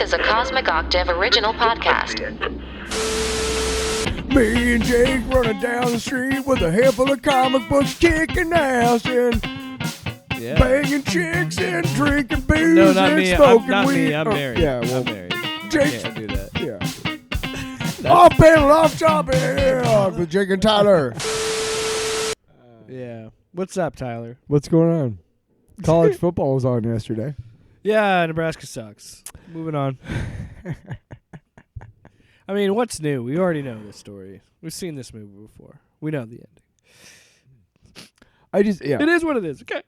is a Cosmic Octave original podcast. Me and Jake running down the street with a handful of comic books, kicking ass and banging chicks and drinking booze No, not and me. smoking Not weed. me. I'm married. Yeah, well, I'm married. Jake. Can't do that. Yeah. Off panel, off topic. Yeah, with Jake and Tyler. Yeah. What's up, Tyler? What's going on? College football was on yesterday. Yeah, Nebraska sucks. Moving on. I mean, what's new? We already know this story. We've seen this movie before. We know the ending. It is what it is. Okay.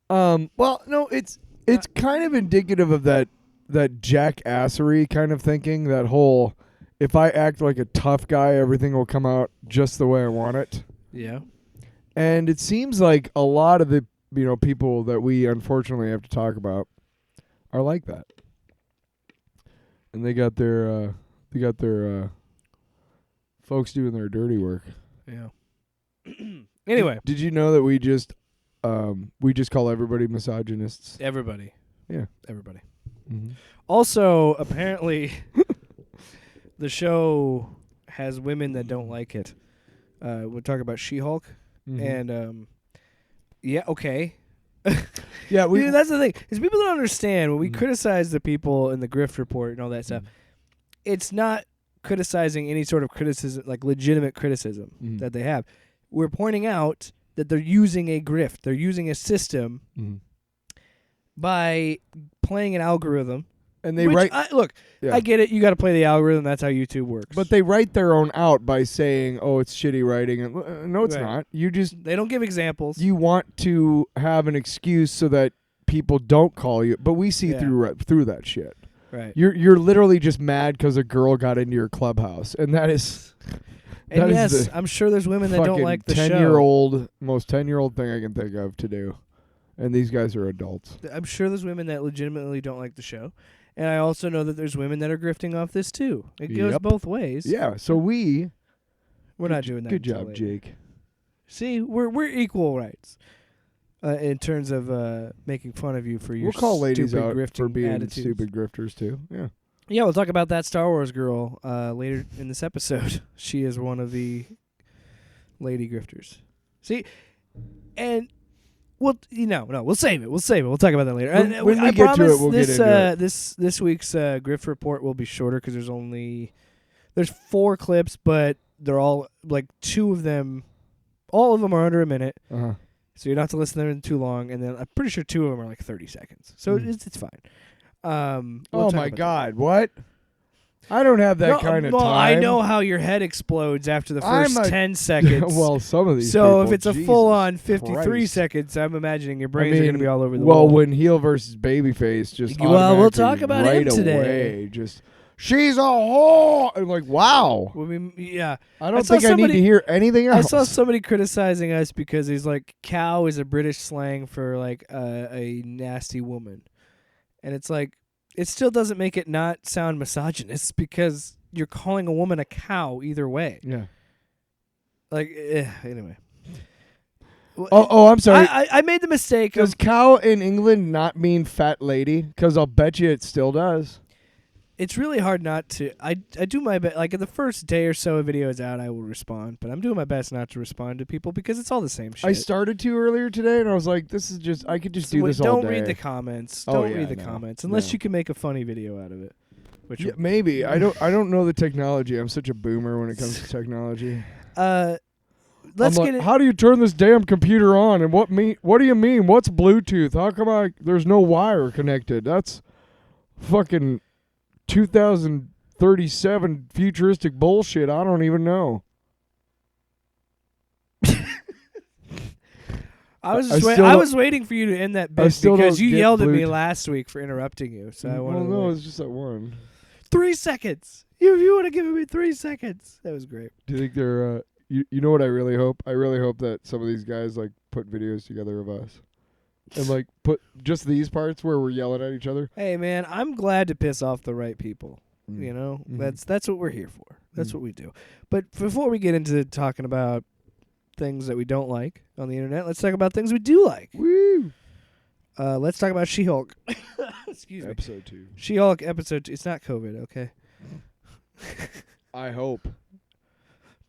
Well, no, it's kind of indicative of that jackassery kind of thinking. That whole, if I act like a tough guy, everything will come out just the way I want it. Yeah. And it seems like a lot of the people that we unfortunately have to talk about are like that. And they got their folks doing their dirty work. Yeah. Anyway, did you know that we just call everybody misogynists? everybody. Yeah, Everybody. mm-hmm. Also, apparently, the show has women that don't like it. We'll talk about She-Hulk. Mm-hmm. And, yeah, okay. Yeah, Dude, that's the thing. Is people don't understand when we criticize the people in the Grift report and all that stuff. It's not criticizing any sort of criticism, like legitimate criticism that they have. We're pointing out that they're using a grift. They're using a system by playing an algorithm. And they write. I get it. You got to play the algorithm. That's how YouTube works. But they write their own out by saying, "Oh, it's shitty writing." And no, it's not. They don't give examples. You want to have an excuse so that people don't call you, but we see through that shit. Right. You're literally just mad because a girl got into your clubhouse, and that is. And yes, I'm sure there's women that don't like the show. Most 10-year-old thing I can think of to do, and these guys are adults. I'm sure there's women that legitimately don't like the show. And I also know that there's women that are grifting off this too. It goes both ways. Yeah, so we're not doing that. Good job, Jake. See, we're equal rights in terms of making fun of you for your we'll call ladies stupid out grifting for being attitudes. stupid grifters too. Yeah. Yeah, we'll talk about that Star Wars girl later in this episode. She is one of the lady grifters. See, and. Well, we'll save it. We'll talk about that later. When we get to it, we'll get into it. This week's Grift report will be shorter because there's 4 clips, but they're all like 2 of them. All of them are under a minute, so you don't have to listen to them too long. And then I'm pretty sure 2 of them are like 30 seconds, so it's fine. Oh my God! What? I don't have that kind of time. I know how your head explodes after the first 10 seconds. Well, some of these. So people, if it's a Jesus full-on 53 Christ. seconds, I'm imagining your brains are going to be all over the wall. Well, when heel versus babyface, just we'll talk about right him today. Away, just she's a whore. I'm like, wow. Yeah. I don't think I need to hear anything else. I saw somebody criticizing us because he's like, cow is a British slang for like a nasty woman, and it's like. It still doesn't make it not sound misogynist because you're calling a woman a cow either way. Yeah. Like, anyway. Oh, I'm sorry. I made the mistake. Does cow in England not mean fat lady? Because I'll bet you it still does. It's really hard not to. I do my best. Like, in the first day or so a video is out, I will respond. But I'm doing my best not to respond to people because it's all the same shit. I started to earlier today, and I was like, this is just, I could just do this all day. Don't read the comments. Don't read the comments. Unless you can make a funny video out of it. Which maybe. I don't know the technology. I'm such a boomer when it comes to technology. Let's get it. How do you turn this damn computer on? And what do you mean? What's Bluetooth? How come there's no wire connected? That's fucking 2037 futuristic bullshit. I don't even know. I was waiting for you to end that bit because you yelled at me last week for interrupting you. So I wanted. Well, no, it's just that one. 3 seconds. You would have given me 3 seconds. That was great. Do you think they're? You know what I really hope? I really hope that some of these guys like put videos together of us. And like put just these parts where we're yelling at each other. Hey man, I'm glad to piss off the right people. You know, that's what we're here for. That's what we do. But before we get into talking about things that we don't like on the internet, let's talk about things we do like. Woo! Let's talk about She-Hulk. Excuse Excuse me. Episode 2. She-Hulk episode 2. It's not COVID, okay? I hope.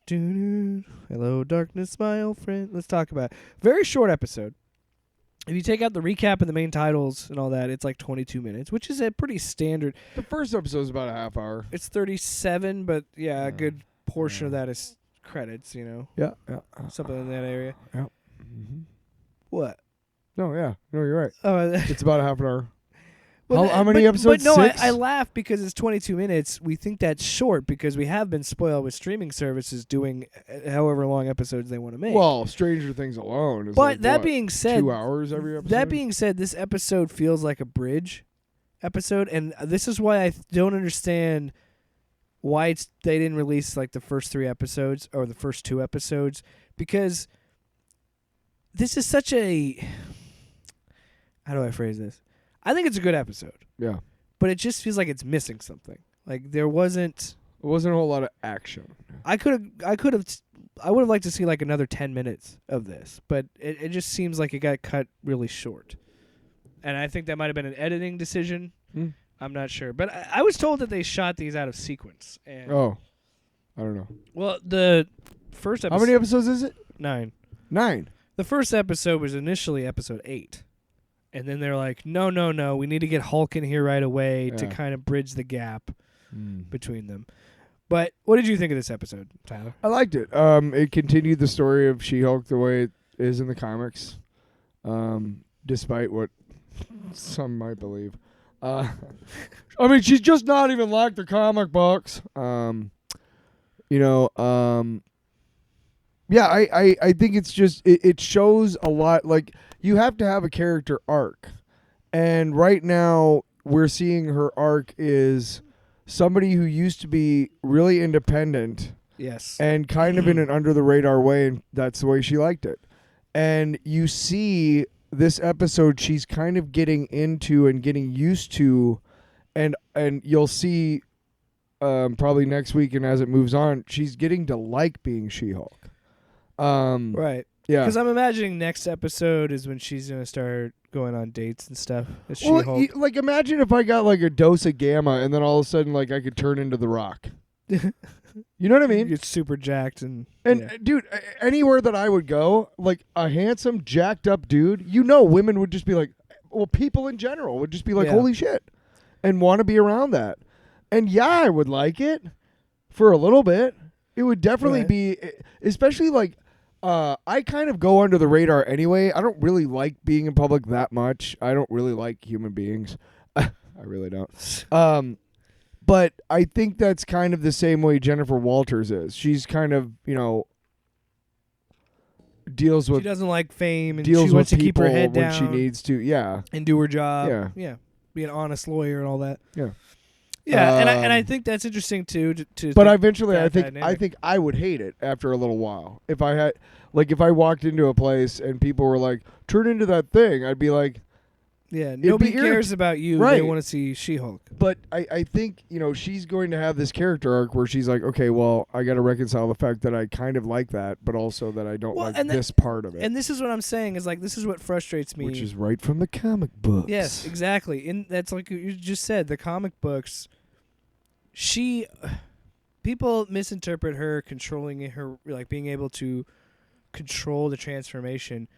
Hello, darkness, my old friend. Let's talk about it. Very short episode. If you take out the recap and the main titles and all that, it's like 22 minutes, which is a pretty standard. The first episode is about a half hour. It's 37, but yeah, a good portion of that is credits, you know? Yeah. Something in that area. Yeah. Mm-hmm. What? No, yeah. No, you're right. Oh, It's about a half an hour. well, how many episodes? But no, 6? I laugh because it's 22 minutes. We think that's short because we have been spoiled with streaming services doing however long episodes they want to make. Well, Stranger Things alone is but like, that what, being said, 2 hours every episode? That being said, this episode feels like a bridge episode, and this is why I don't understand why they didn't release like the first 3 episodes or the first 2 episodes, because this is such a, how do I phrase this? I think it's a good episode. Yeah. But it just feels like it's missing something. Like there wasn't. It wasn't a whole lot of action. I would have liked to see like another 10 minutes of this, but it just seems like it got cut really short. And I think that might have been an editing decision. I'm not sure. But I was told that they shot these out of sequence. And I don't know. well, the first episode. How many episodes is it? 9. 9. The first episode was initially episode 8. And then they're like, no, we need to get Hulk in here right away to kind of bridge the gap between them. But what did you think of this episode, Tyler? I liked it. It continued the story of She-Hulk the way it is in the comics, despite what some might believe. I mean, she's just not even like the comic books. Yeah, I think it's just it shows a lot. Like, you have to have a character arc, and right now we're seeing her arc is somebody who used to be really independent, yes, and kind of in an under the radar way, and that's the way she liked it. And you see this episode, she's kind of getting into and getting used to, and you'll see probably next week and as it moves on, she's getting to like being She-Hulk. Right. Yeah. Because I'm imagining next episode is when she's going to start going on dates and stuff. As Well, She-Hulk. like, imagine if I got like a dose of gamma and then all of a sudden like I could turn into The Rock. You know what I mean? It's super jacked and And dude, anywhere that I would go, like a handsome, jacked up dude, women would just be like, well, people in general would just be like, holy shit, and want to be around that. And yeah, I would like it for a little bit. It would definitely be, especially like, I kind of go under the radar anyway. I don't really like being in public that much. I don't really like human beings. I really don't. But I think that's kind of the same way Jennifer Walters is. She's kind of, deals with. She doesn't like fame, and deals she wants to with keep her people head when down. she needs to. Yeah. And do her job. Yeah. Be an honest lawyer and all that. Yeah. Yeah, and I think that's interesting too. But eventually, I dynamic. think I would hate it after a little while. If I walked into a place and people were like, "Turn into that thing," I'd be like, yeah, nobody cares about you. Right. They want to see She-Hulk. But I think, she's going to have this character arc where she's like, okay, well, I got to reconcile the fact that I kind of like that, but also that I don't like this part of it. And this is what I'm saying is like, this is what frustrates me. Which is right from the comic books. Yes, exactly. And that's like you just said, the comic books, people misinterpret her controlling her, like being able to control the transformation.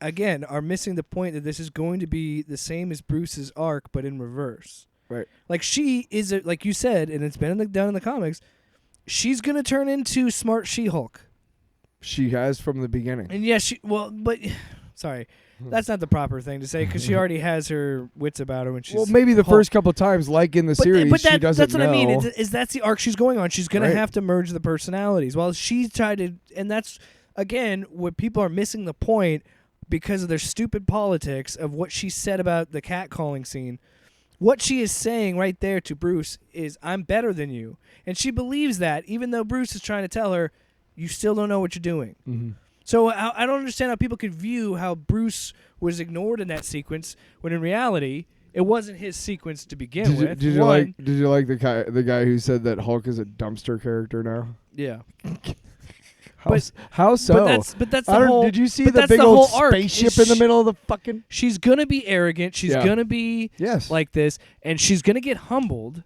Again, are missing the point that this is going to be the same as Bruce's arc, but in reverse. Right. Like she is, like you said, and it's been down in the comics, she's going to turn into smart She-Hulk. She has from the beginning. And yeah, sorry, that's not the proper thing to say because she already has her wits about her when she's. Well, maybe the Hulk. first couple times, like in the series, she doesn't that's what know. I mean. Is that's the arc she's going on? She's going Right. to have to merge the personalities. Well, she tried to, and that's again what people are missing the point. Because of their stupid politics of what she said about the catcalling scene. What she is saying right there to Bruce is, I'm better than you. And she believes that, even though Bruce is trying to tell her, you still don't know what you're doing. Mm-hmm. So I don't understand how people could view how Bruce was ignored in that sequence, when in reality, it wasn't his sequence to begin with. Did you like the guy who said that Hulk is a dumpster character now? Yeah. How so? But that's the whole. Did you see but the that's big the old whole arc, spaceship is in the middle of the fucking? She's gonna be arrogant. She's gonna be Yes. like this, and she's gonna get humbled,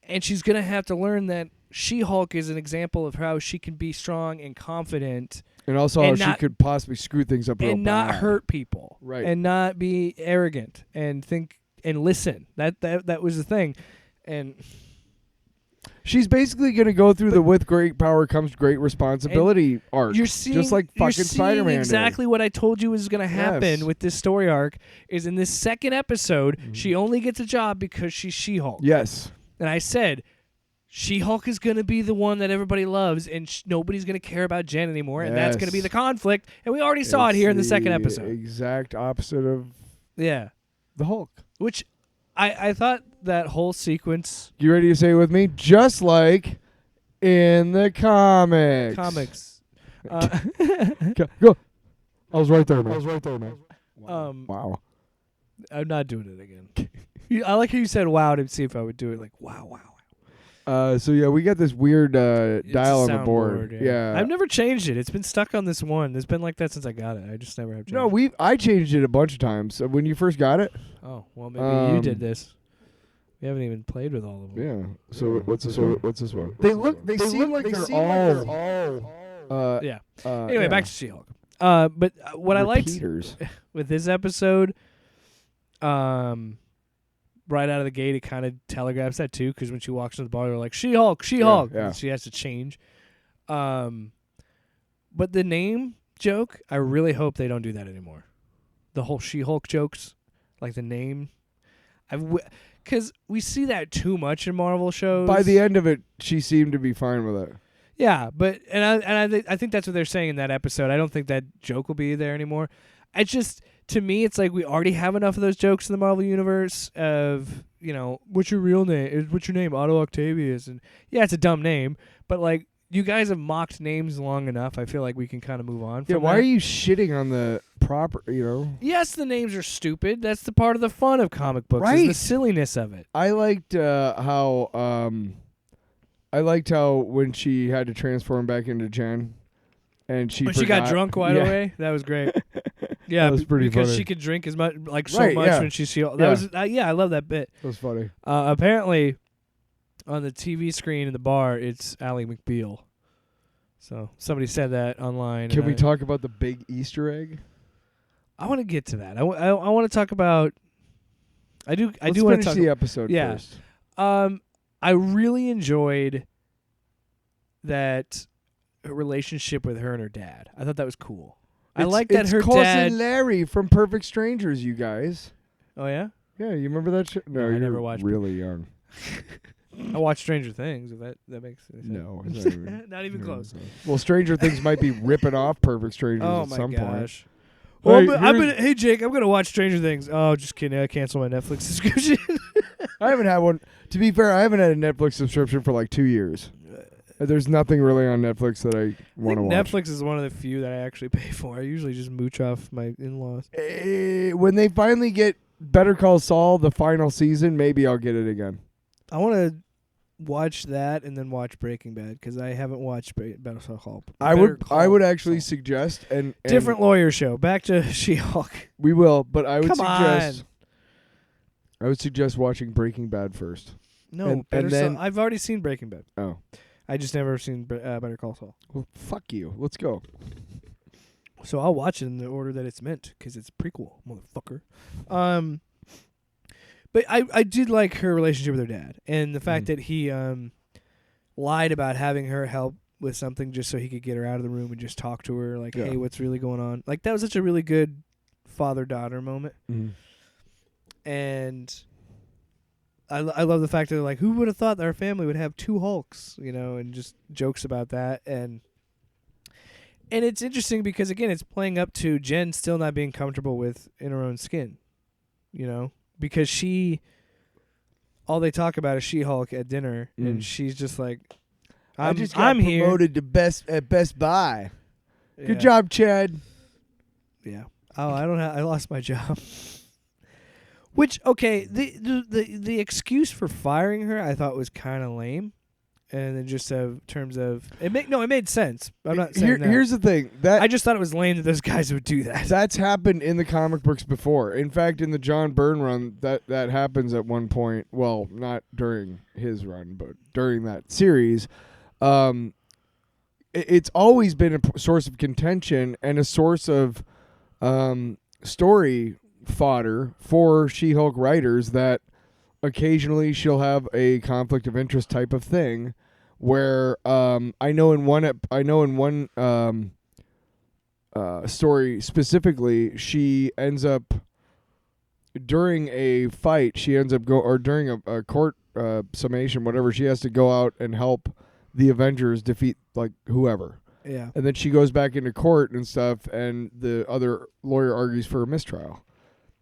and she's gonna have to learn that She-Hulk is an example of how she can be strong and confident, And also and how she could possibly screw things up real and not bad. hurt people, Right. and not be arrogant, and think and listen. That was the thing, and. She's basically going to go through the with great power comes great responsibility arc. You're seeing, just like fucking Spider-Man. Exactly what I told you was going to happen Yes. with this story arc is in this second episode, she only gets a job because she's She-Hulk. Yes. And I said, She-Hulk is going to be the one that everybody loves, and nobody's going to care about Jen anymore, and that's going to be the conflict. And we already saw it here in the second episode. Exact opposite of the Hulk. Which I thought that whole sequence... You ready to say it with me? Just like in the comics. Go. I was right there, man. Wow. I'm not doing it again. I like how you said wow to see if I would do it. Like, wow. So yeah, we got this weird dial on the board. Yeah. I've never changed it. It's been stuck on this one. It's been like that since I got it. I just never have changed it. I changed it a bunch of times. So when you first got it. Oh, well, maybe you did this. We haven't even played with all of them. Yeah. So what's this one? What's this one? They seem like they're all. Yeah. Anyway, back to She-Hulk. But what Repeaters. I liked with this episode, right out of the gate, it kind of telegraphs that too, because when she walks into the bar, they're like, She-Hulk. Yeah. She has to change. But the name joke, I really hope they don't do that anymore. The whole She-Hulk jokes, like the name. Because we see that too much in Marvel shows. By the end of it, she seemed to be fine with it. Yeah, but I think that's what they're saying in that episode. I don't think that joke will be there anymore. It's just, to me, it's like we already have enough of those jokes in the Marvel universe of, what's your real name? What's your name? Otto Octavius. And yeah, it's a dumb name, but like, you guys have mocked names long enough. I feel like we can kind of move on from why that. are you shitting on the proper, Yes, the names are stupid. That's the part of the fun of comic books, Right. is the silliness of it. I liked how when she had to transform back into Jen, and she got drunk right away. That was great. Yeah, that was pretty because funny. she could drink as much, much yeah. when she's She-Hulk. That was I love that bit. That was funny. Apparently, on the TV screen in the bar, it's Ally McBeal. So somebody said that online. Can we talk about the big Easter egg? I want to get to that. I want to talk about. I do want to finish talk the episode first. I really enjoyed that relationship with her and her dad. I thought that was cool. I like that her cousin dad. Larry from Perfect Strangers. You guys. Oh yeah. Yeah, you remember that shit? No, I you're never watched. Really young. I watched Stranger Things. If that makes sense. No, it's not even, not even close. Well, Stranger Things might be ripping off Perfect Strangers at some point. Oh my gosh. Well, hey Jake, I'm gonna watch Stranger Things. Oh, just kidding. I canceled my Netflix subscription. I haven't had one. To be fair, I haven't had a Netflix subscription for like 2 years. There's nothing really on Netflix that I want to watch. Netflix is one of the few that I actually pay for. I usually just mooch off my in-laws. When they finally get Better Call Saul, the final season, maybe I'll get it again. I want to watch that and then watch Breaking Bad because I haven't watched Better Call. I would actually suggest and different lawyer show. Back to She-Hulk. We will, but I would Come suggest watching Breaking Bad first. No, and then I've already seen Breaking Bad. Oh, I just never seen Better Call Saul. well, fuck you. Let's go. So I'll watch it in the order that it's meant because it's prequel, motherfucker. But I did like her relationship with her dad and the fact that he lied about having her help with something just so he could get her out of the room and just talk to her like, hey, what's really going on? Like, that was such a really good father-daughter moment. Mm-hmm. And I love the fact that they're like, who would have thought that our family would have 2 Hulks, and just jokes about that. And it's interesting because, again, it's playing up to Jen still not being comfortable with in her own skin, because all they talk about is She-Hulk at dinner, and she's just like, I'm here. Promoted to Best Buy. Good job, Chad. Yeah. Oh, I lost my job. Which, okay, the excuse for firing her I thought was kind of lame, And then just terms of it made sense. I'm not saying that. Here's the thing that I just thought it was lame that those guys would do that. That's happened in the comic books before. In fact, in the John Byrne run, that happens at one point. Well, not during his run, but during that series. It's always been a source of contention and a source of story fodder for She-Hulk writers that occasionally she'll have a conflict of interest type of thing, where I know in one story specifically, she ends up during a fight, or during a court summation, whatever, she has to go out and help the Avengers defeat like whoever. Yeah. And then she goes back into court and stuff, and the other lawyer argues for a mistrial.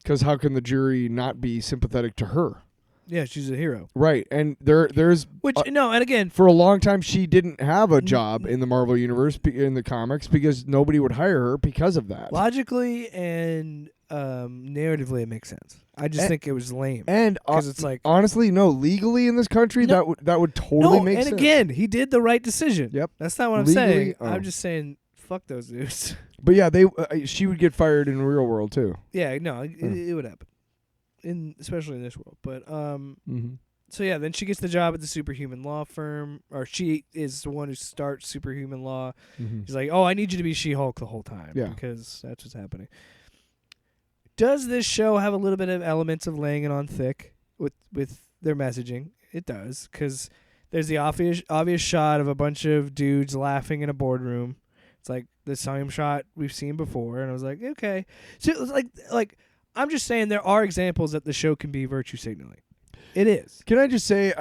Because how can the jury not be sympathetic to her? Yeah, she's a hero. Right. And there's... and again... For a long time, she didn't have a job in the Marvel Universe, in the comics, because nobody would hire her because of that. Logically and narratively, it makes sense. I just think it was lame. And it's like... Honestly, no, legally in this country, that would totally make sense. And again, he did the right decision. Yep. That's not what I'm saying. I'm just saying, fuck those dudes. But yeah, she would get fired in the real world too. Yeah, no, it would happen, especially in this world. But so yeah, then she gets the job at the Superhuman Law firm, or she is the one who starts Superhuman Law. He's like, "Oh, I need you to be She-Hulk the whole time, because that's what's happening." Does this show have a little bit of elements of laying it on thick with their messaging? It does, because there's the obvious shot of a bunch of dudes laughing in a boardroom. It's like the same shot we've seen before, and I was like, okay. So it was like I'm just saying there are examples that the show can be virtue signaling. It is. Can I just say,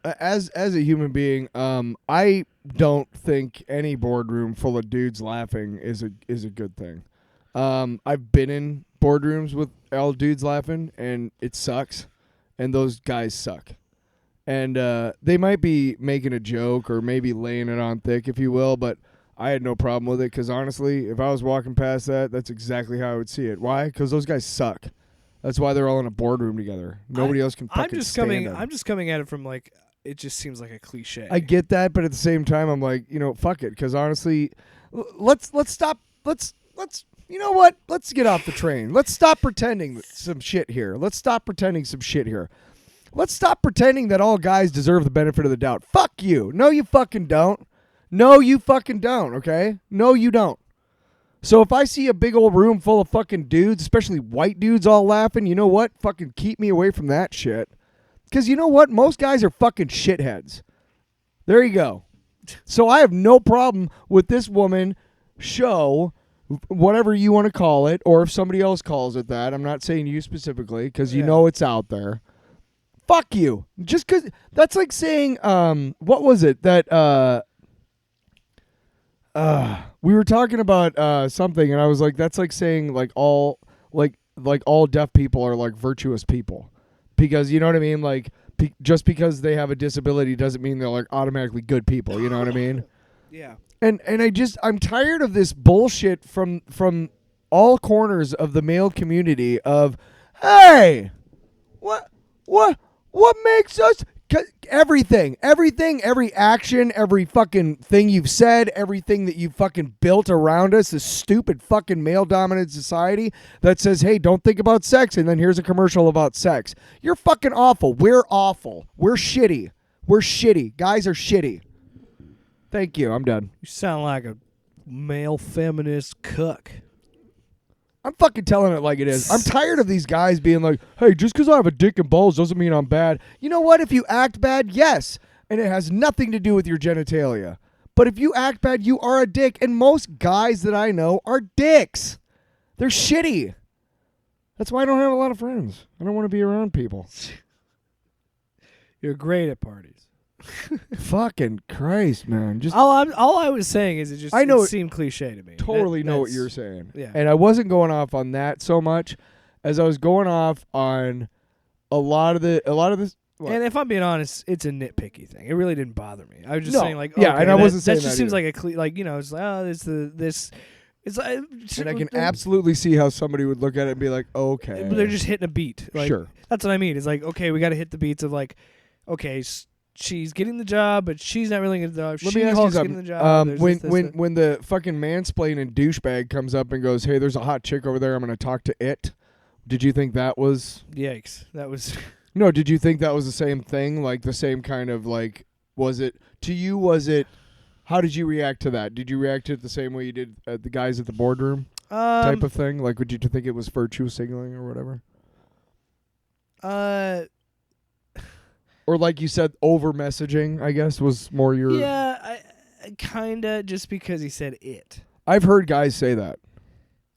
as a human being, I don't think any boardroom full of dudes laughing is a good thing. I've been in boardrooms with all dudes laughing, and it sucks, and those guys suck. And they might be making a joke or maybe laying it on thick, if you will, but I had no problem with it, because honestly, if I was walking past that, that's exactly how I would see it. Why? Because those guys suck. That's why they're all in a boardroom together. Nobody else can fucking stand them. I'm just coming at it from like, it just seems like a cliche. I get that, but at the same time, I'm like, fuck it, because honestly, let's stop. You know what? Let's get off the train. Let's stop pretending some shit here. Let's stop pretending that all guys deserve the benefit of the doubt. Fuck you. No, you fucking don't. No, you fucking don't, okay? No, you don't. So if I see a big old room full of fucking dudes, especially white dudes all laughing, you know what? Fucking keep me away from that shit. Because you know what? Most guys are fucking shitheads. There you go. So I have no problem with this woman show, whatever you want to call it, or if somebody else calls it that. I'm not saying you specifically, because you know it's out there. Fuck you. Just because that's like saying, what was it that we were talking about something, and I was like, that's like saying like all deaf people are like virtuous people, because you know what I mean. Like just because they have a disability doesn't mean they're like automatically good people. You know what I mean? Yeah. And I'm tired of this bullshit from all corners of the male community of, hey, what makes us. Everything, every action, every fucking thing you've said, everything that you've fucking built around us, this stupid fucking male-dominated society that says, hey, don't think about sex, and then here's a commercial about sex. You're fucking awful. We're awful. We're shitty. We're shitty. Guys are shitty. Thank you. I'm done. You sound like a male feminist cuck. I'm fucking telling it like it is. I'm tired of these guys being like, hey, just because I have a dick and balls doesn't mean I'm bad. You know what? If you act bad, yes. And it has nothing to do with your genitalia. But if you act bad, you are a dick. And most guys that I know are dicks. They're shitty. That's why I don't have a lot of friends. I don't want to be around people. You're great at parties. Fucking Christ, man! Just all I was saying is it seemed cliche to me. Totally know what you're saying. Yeah. And I wasn't going off on that so much as I was going off on a lot of this. What? And if I'm being honest, it's a nitpicky thing. It really didn't bother me. I was just saying like, yeah, okay, and I wasn't saying that. Just that seems like it's like this. It's like, and I can absolutely see how somebody would look at it and be like, okay, but they're just hitting a beat. Like, sure, that's what I mean. It's like, okay, we got to hit the beats of like, okay. she's getting the job, but she's not really getting the job. Let me ask you Getting the something. job. When the fucking mansplaining douchebag comes up and goes, "Hey, there's a hot chick over there. I'm going to talk to it." Did you think that was? Yikes! That was. No. Did you think that was the same thing? Like the same kind of like? Was it to you? Was it? How did you react to that? Did you react to it the same way you did the guys at the boardroom type of thing? Like, would you think it was virtue signaling or whatever? Or like you said, over messaging, I guess, was more your... Yeah, I kind of, just because he said it. I've heard guys say that.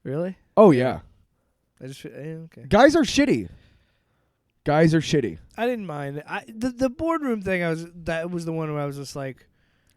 Really? Oh, yeah. I just okay. Guys are shitty. Guys are shitty. I didn't mind it. The boardroom thing, that was the one where I was just like...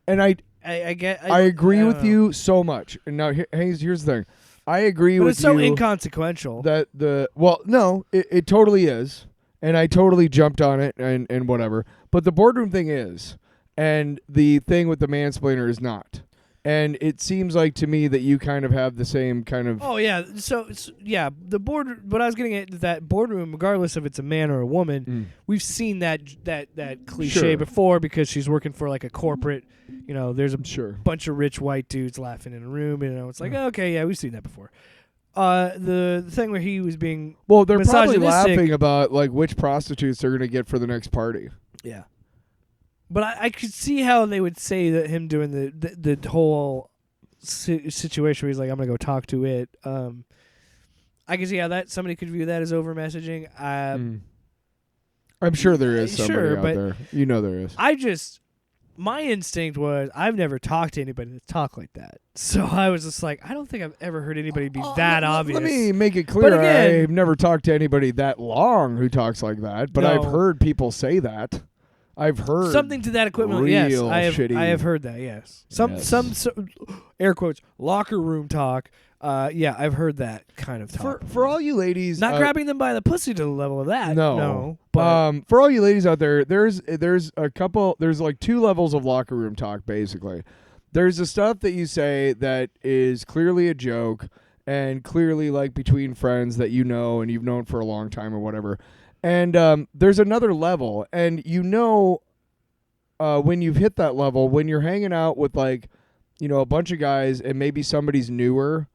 And I agree with know. you so much. And now, here's the thing. I agree with you... But it's so inconsequential. That no, it totally is. And I totally jumped on it and whatever. But the boardroom thing is. And the thing with the mansplainer is not. And it seems like to me that you kind of have the same kind of... Oh, yeah. So, yeah, what I was getting at, that boardroom, regardless if it's a man or a woman, we've seen that cliche before, because she's working for like a corporate, there's a bunch of rich white dudes laughing in a room, it's like, okay, yeah, we've seen that before. The thing where he was being they're probably misogynistic- laughing about like which prostitutes they're going to get for the next party. Yeah. But I could see how they would say that him doing the whole situation where he's like, I'm going to go talk to it. I can see how that somebody could view that as over messaging. I'm sure there is somebody out but there. There is. My instinct was, I've never talked to anybody that talked like that. So I was just like, I don't think I've ever heard anybody be that obvious. Let me make it clear. But again, I've never talked to anybody that long who talks like that, but I've heard people say that. I've heard something to that equivalent. Yes, I have heard that. Yes, some air quotes locker room talk. Yeah, I've heard that kind of talk. For all you ladies, not grabbing them by the pussy to the level of that. No. But for all you ladies out there, there's a couple. There's like two levels of locker room talk. Basically, there's the stuff that you say that is clearly a joke and clearly like between friends that and you've known for a long time or whatever. And there's another level, and when you've hit that level, when you're hanging out with like, a bunch of guys and maybe somebody's newer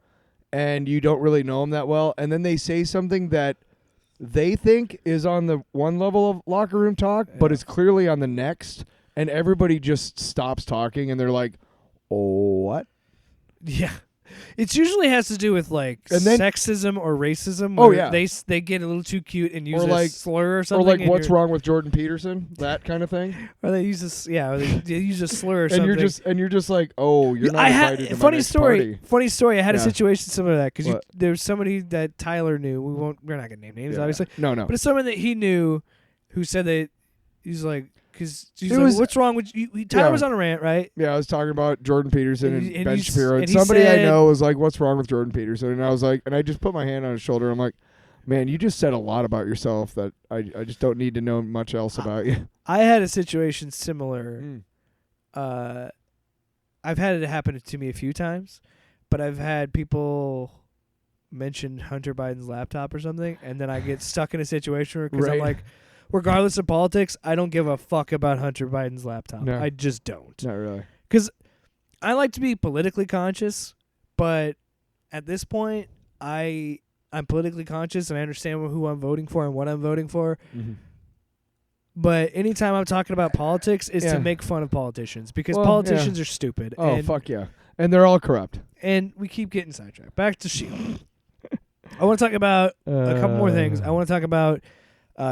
and you don't really know them that well, and then they say something that they think is on the one level of locker room talk, but it's clearly on the next, and everybody just stops talking and they're like, oh, what? Yeah. It usually has to do with like sexism or racism. Oh yeah, they get a little too cute and use a slur or something. Or like, what's wrong with Jordan Peterson? That kind of thing. Or they use this, or they use a slur or something. And you're just like, oh, you're not invited to my next party. Funny story. I had a situation similar to that, because there's somebody that Tyler knew. We're not gonna name names, obviously. No. But it's someone that he knew who said that he's like. Because what's wrong with you? Tyler was on a rant, right? Yeah, I was talking about Jordan Peterson and Ben Shapiro. And somebody I know was like, what's wrong with Jordan Peterson? And I was like, and I just put my hand on his shoulder. I'm like, man, you just said a lot about yourself that I just don't need to know much else about you. I had a situation similar. I've had it happen to me a few times, but I've had people mention Hunter Biden's laptop or something, and then I get stuck in a situation where, because I'm like, regardless of politics, I don't give a fuck about Hunter Biden's laptop. No. I just don't. Not really. Because I like to be politically conscious, but at this point, I'm politically conscious and I understand who I'm voting for and what I'm voting for. Mm-hmm. But anytime I'm talking about politics, is to make fun of politicians, because politicians are stupid. Oh, fuck yeah. And they're all corrupt. And we keep getting sidetracked. Back to S.H.I.E.L.D. I want to talk about a couple more things. I want to talk about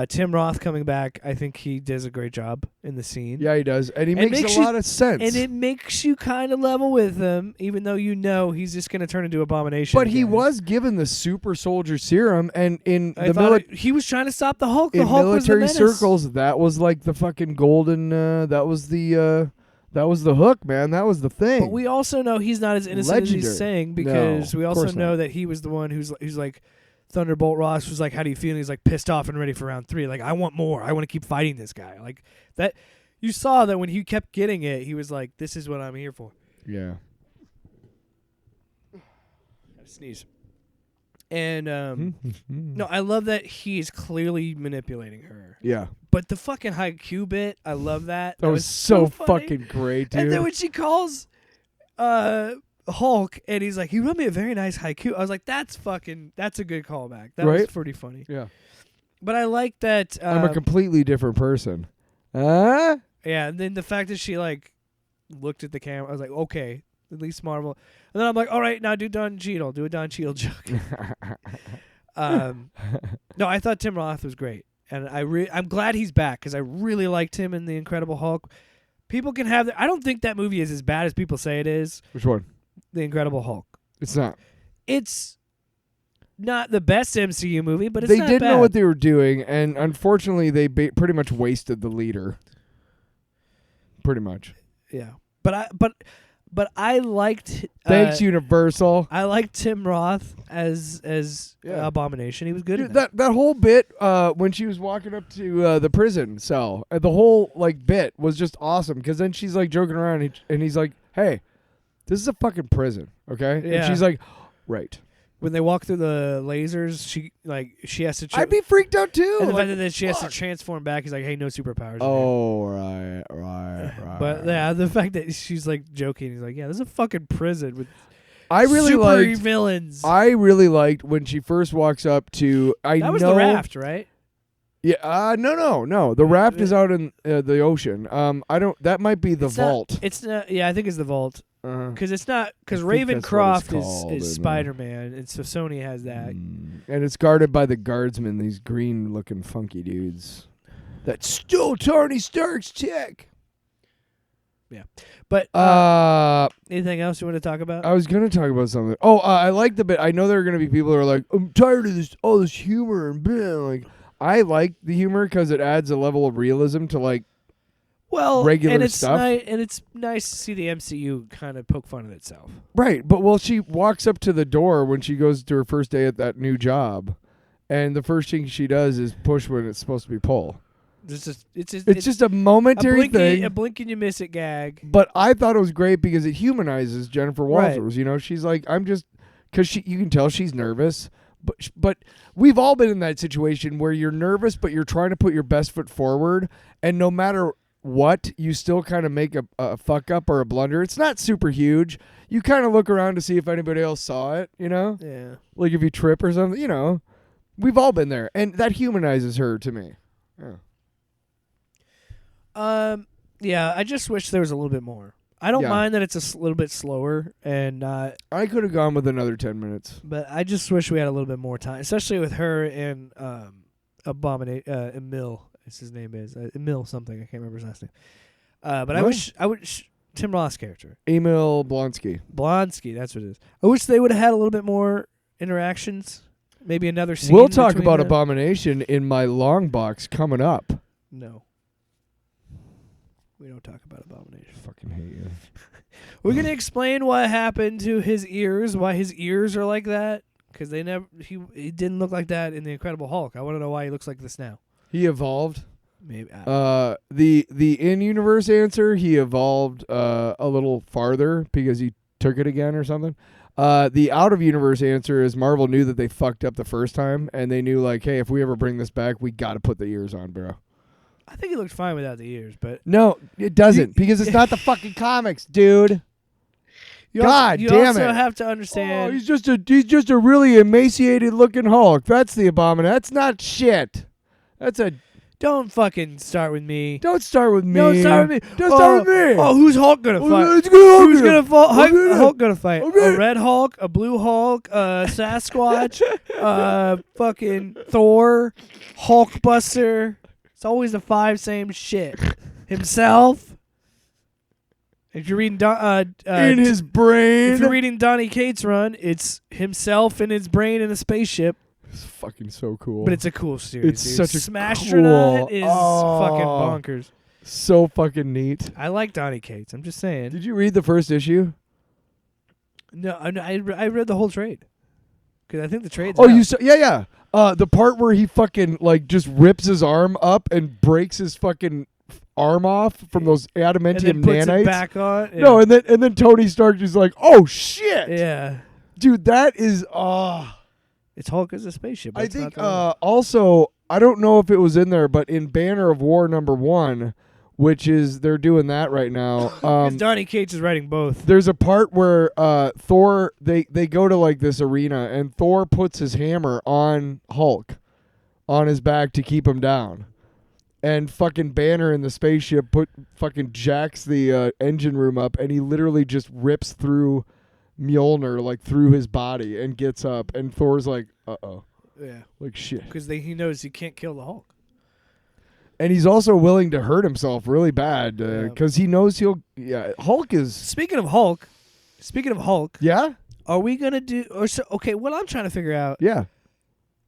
Tim Roth coming back. I think he does a great job in the scene. Yeah, he does. And he makes a lot of sense. And it makes you kind of level with him, even though he's just going to turn into Abomination. But again. he was given the super soldier serum, and in he was trying to stop the Hulk. The Hulk military was the menace. Circles, that was like the fucking golden, that was the hook, man. That was the thing. But we also know he's not as innocent as he's saying, because we also know that he was the one who's like, Thunderbolt Ross was like, how do you feel? And he's like pissed off and ready for round 3. Like, I want more. I want to keep fighting this guy. Like that. You saw that when he kept getting it, he was like, this is what I'm here for. Yeah. Gotta sneeze. And no, I love that he's clearly manipulating her. Yeah. But the fucking haiku bit, I love that. That was so funny. fucking great, dude. And then when she calls Hulk and he's like, "You wrote me a very nice haiku," I was like, that's a good callback. That was pretty funny. Yeah. But I like that. I'm a completely different person. Huh? Yeah, and then the fact that she like looked at the camera, I was like, okay, at least Marvel. And then I'm like, all right, now do Don Cheadle. Do a Don Cheadle joke. No, I thought Tim Roth was great. And I'm glad he's back because I really liked him in The Incredible Hulk. People can have I don't think that movie is as bad as people say it is. Which one? The Incredible Hulk. It's not. It's not the best MCU movie, but it's they not didn't bad. know what they were doing, and unfortunately, they pretty much wasted the leader. Pretty much. Yeah, but I liked. Thanks, Universal. I liked Tim Roth as Abomination. He was good. Dude, in that. that whole bit when she was walking up to the prison cell, the whole like bit was just awesome because then she's like joking around and he's like, "Hey, this is a fucking prison, okay?" Yeah. And she's like, "Right." When they walk through the lasers, she has to. I'd be freaked out too. And the like, fact that she has to transform back, he's like, "Hey, no superpowers." Oh, right. But yeah, the fact that she's like joking, he's like, "Yeah, this is a fucking prison with I really super liked villains." I really liked when she first walks up to. That was the raft, right? Yeah. No. The raft is out in the ocean. I don't. That might be the vault. It's not. Yeah, I think it's the vault. Because it's not. Because I think that's what Ravencroft it's called, is isn't it? Spider-Man, and so Sony has that. And it's guarded by the guardsmen, these green-looking funky dudes. That stole Tony Stark's chick. Yeah, but anything else you want to talk about? I was gonna talk about something. Oh, I like the bit. I know there are gonna be people who are like, I'm tired of this, all this humor and blah. Like, I like the humor because it adds a level of realism to like. Regular and it's stuff. and it's nice to see the MCU kind of poke fun at itself. Right, but she walks up to the door when she goes to her first day at that new job, and the first thing she does is push when it's supposed to be pull. It's just a momentary thing. A blink and you miss it gag. But I thought it was great because it humanizes Jennifer Walters. Right. You know, she's like, I'm just because you can tell she's nervous. But we've all been in that situation where you're nervous, but you're trying to put your best foot forward, and no matter what, you still kind of make a fuck up or a blunder. It's not super huge. You kind of look around to see if anybody else saw it, you know? Yeah. Like if you trip or something, you know. We've all been there. And that humanizes her to me. Yeah. Yeah, I just wish there was a little bit more. I don't mind that it's a little bit slower, and I could have gone with another 10 minutes. But I just wish we had a little bit more time, especially with her and Emil. His name is Emil something. I can't remember his last name. But I wish Tim Roth's character, Emil Blonsky. That's what it is. I wish they would have had a little bit more interactions. Maybe another scene. We'll talk about them. Abomination in my long box coming up. No. We don't talk about Abomination. I fucking hate you. We're going to explain what happened to his ears, why his ears are like that, because he didn't look like that in The Incredible Hulk. I want to know why he looks like this now. He evolved. Maybe. The in-universe answer, he evolved a little farther because he took it again or something. The out-of-universe answer is Marvel knew that they fucked up the first time, and they knew, like, hey, if we ever bring this back, we got to put the ears on, bro. I think he looked fine without the ears, but... No, it doesn't, because it's not the fucking comics, dude. You damn also it. have to understand... Oh, he's just a really emaciated-looking Hulk. That's the Abomination. That's not shit. That's a... Don't fucking start with me. Don't start with me. Don't start with me. Don't start with me. Oh, who's Hulk gonna fight? Who's gonna fight? Hulk gonna fight? Okay. A red Hulk, a blue Hulk, Sasquatch, fucking Thor, Hulkbuster. It's always the 5 same shit. Himself. If you're reading in his brain. If you're reading Donny Cates' run, it's himself in his brain in a spaceship. It's fucking so cool. But it's a cool series. It's dude. such a Smastronaut cool. is fucking bonkers. So fucking neat. I like Donny Cates. I'm just saying. Did you read the first issue? No, I read the whole trade. Because I think the trade's Oh, out. you saw? Yeah. The part where he fucking like just rips his arm up and breaks his fucking arm off from those adamantium and then puts nanites. it back on. Yeah. No, and then Tony Stark is like, oh shit. Yeah. Dude, that is It's Hulk as a spaceship. I think also I don't know if it was in there, but in Banner of War #1, which is they're doing that right now. Because Donnie Cates is writing both. There's a part where Thor they go to like this arena and Thor puts his hammer on Hulk on his back to keep him down. And fucking Banner in the spaceship fucking jacks the engine room up, and he literally just rips through Mjolnir like through his body and gets up, and Thor's like, uh-oh. Yeah. Like shit. Because he knows he can't kill the Hulk. And he's also willing to hurt himself really bad because he knows he'll. Yeah, Hulk is. Speaking of Hulk. Yeah. Are we gonna do? Okay, what I'm trying to figure out. Yeah.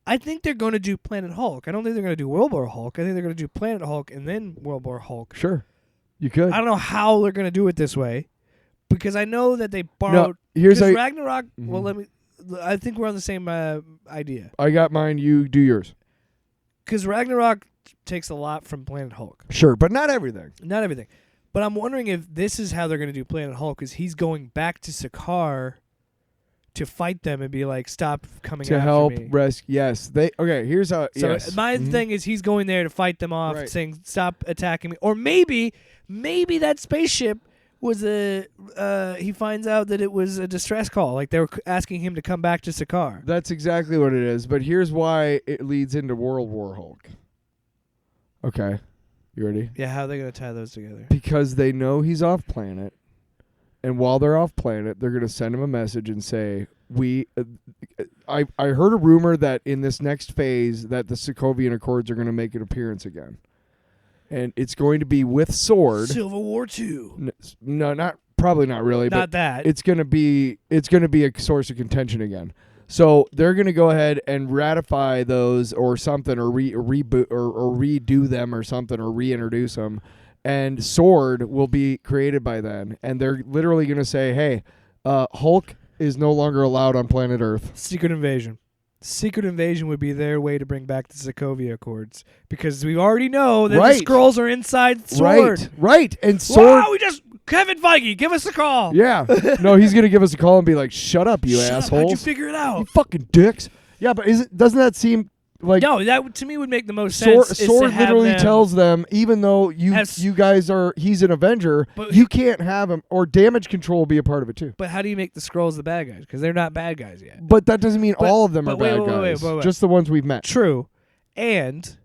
I think they're gonna do Planet Hulk. I don't think they're gonna do World War Hulk. I think they're gonna do Planet Hulk and then World War Hulk. Sure. You could. I don't know how they're gonna do it this way, because I know that they borrowed. No, here's how Ragnarok. Well, I think we're on the same idea. I got mine. You do yours. Because Ragnarok takes a lot from Planet Hulk. Sure, but not everything. Not everything. But I'm wondering if this is how they're going to do Planet Hulk, is he's going back to Sakaar to fight them and be like, stop coming to after help me. rescue. Yes, they. Okay, here's how. So yes. my thing is he's going there to fight them off, Right. saying, stop attacking me. Or maybe that spaceship was he finds out that it was a distress call. Like they were asking him to come back to Sakaar. That's exactly what it is. But here's why it leads into World War Hulk. Okay, you ready? Yeah, how are they going to tie those together? Because they know he's off planet, and while they're off planet, they're going to send him a message and say, I heard a rumor that in this next phase that the Sokovian Accords are going to make an appearance again. And it's going to be with Sword. Civil War II. No, probably not really. Not but that. It's going to be a source of contention again. So they're going to go ahead and ratify those or something, or reboot or redo them or something, or reintroduce them. And Sword will be created by then. And they're literally going to say, hey, Hulk is no longer allowed on planet Earth. Secret Invasion. Secret Invasion would be their way to bring back the Sokovia Accords, because we already know that the Skrulls are inside Sword. Right. And Sword. Wow, Kevin Feige, give us a call. Yeah. No, he's going to give us a call and be like, shut up, you assholes. How'd you figure it out? You fucking dicks. Yeah, but doesn't that seem like... No, that to me would make the most sense. Sword literally tells them, even though you guys are... He's an Avenger, you can't have him, or Damage Control will be a part of it too. But how do you make the Skrulls the bad guys? Because they're not bad guys yet. But that doesn't mean all of them are bad guys. Wait. Just the ones we've met. True. And...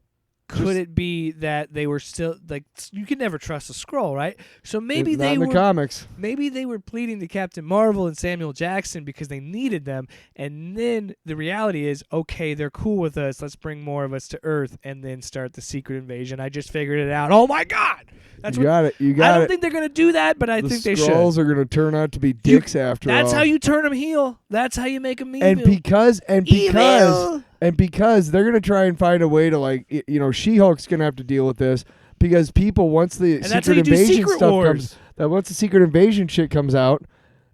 could it be that they were still like, you can never trust a Skrull, right? So maybe not in the comics. Maybe they were pleading to Captain Marvel and Samuel Jackson because they needed them, and then the reality is, okay, they're cool with us. Let's bring more of us to Earth and then start the Secret Invasion. I just figured it out. Oh my God! You got it. I don't think they're gonna do that, but I think they should. The Skrulls are gonna turn out to be dicks after all. That's how you turn them heel. That's how you make them evil. And because they're going to try and find a way to, like, She-Hulk's going to have to deal with this, because people, once the Secret Invasion stuff comes, once the Secret Invasion shit comes out,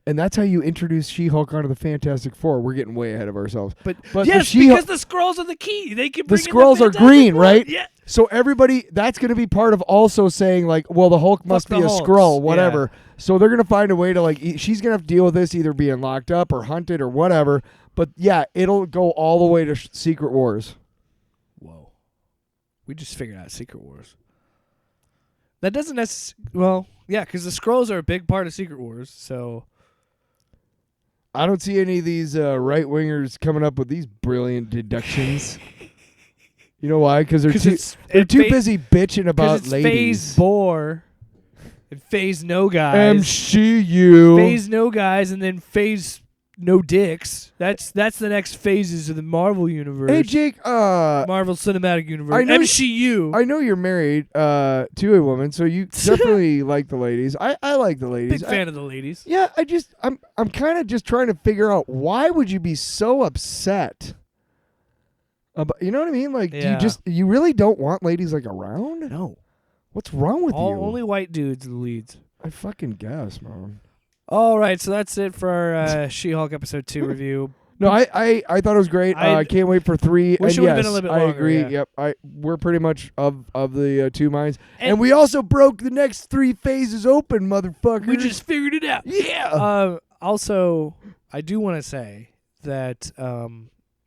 and that's how you introduce She-Hulk onto the Fantastic Four. We're getting way ahead of ourselves. But yes, because the Skrulls are the key. They can bring the Skrulls are green, right? Yeah. So everybody, that's going to be part of also saying, like, well, the Hulk must be a Skrull, whatever. Yeah. So they're going to find a way to, like, she's going to have to deal with this either being locked up or hunted or whatever. But, yeah, it'll go all the way to Secret Wars. Whoa. We just figured out Secret Wars. That doesn't necessarily... Well, yeah, because the Skrulls are a big part of Secret Wars, so... I don't see any of these right-wingers coming up with these brilliant deductions. You know why? Because they're too busy bitching about ladies. Phase Boar and Phase No Guys. MCU. Phase No Guys and then Phase No Dicks. That's the next phases of the Marvel universe. Hey, Jake. Marvel Cinematic Universe. MCU. I know you're married to a woman, so you definitely like the ladies. I like the ladies. Big fan of the ladies. Yeah, I'm kind of just trying to figure out, why would you be so upset? You know what I mean? Like, you really don't want ladies, like, around? No. What's wrong with you? Only white dudes are the leads. I fucking guess, man. All right, so that's it for our She-Hulk episode 2 review. No, I thought it was great. I can't wait for 3. Wish it would have been a little bit longer. I agree. Yeah. Yep. We're pretty much of the 2 minds. And we also broke the next 3 phases open, motherfucker. We just figured it out. Yeah. Also, I do want to say that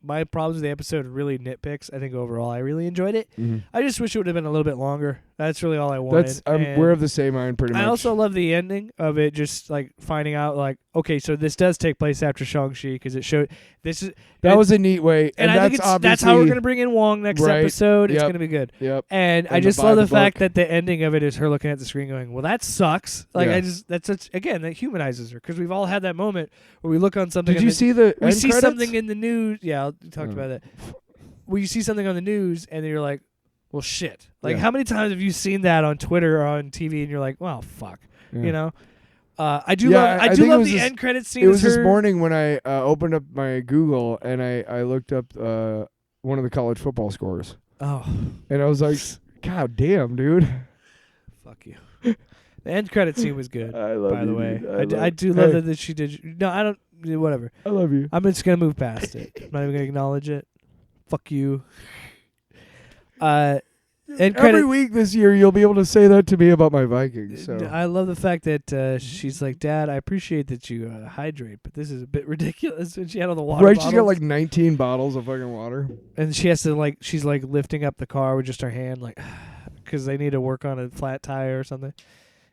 my problems with the episode are really nitpicks. I think overall I really enjoyed it. Mm-hmm. I just wish it would have been a little bit longer. That's really all I wanted. We're of the same mind, pretty much. I also love the ending of it, just like finding out, like, okay, so this does take place after Shang-Chi because it showed this is that was a neat way, and I think that's how we're gonna bring in Wong next episode. It's gonna be good. Yep. And I just love the fact that the ending of it is her looking at the screen going, "Well, that sucks." Like that's such again that humanizes her because we've all had that moment where we look on something. Did you see the we end see credits? something in the news? Yeah, I talked about that. Where you see something on the news and then you're like, well, shit. Like, how many times have you seen that on Twitter or on TV and you're like, well, fuck. Yeah. You know? I do love the end credits scene. It was this morning when I opened up my Google and I looked up one of the college football scores. Oh. And I was like, God damn, dude. Fuck you. The end credit scene was good, I love by the you, way. dude. I do love that she did. No, I don't. Whatever. I love you. I'm just going to move past it. I'm not even going to acknowledge it. Fuck you. Every week this year, you'll be able to say that to me about my Vikings. So. I love the fact that she's like, Dad, I appreciate that you hydrate, but this is a bit ridiculous. And she had all the water bottles. She's got like 19 bottles of fucking water. And she has to she's like lifting up the car with just her hand, like, because they need to work on a flat tire or something.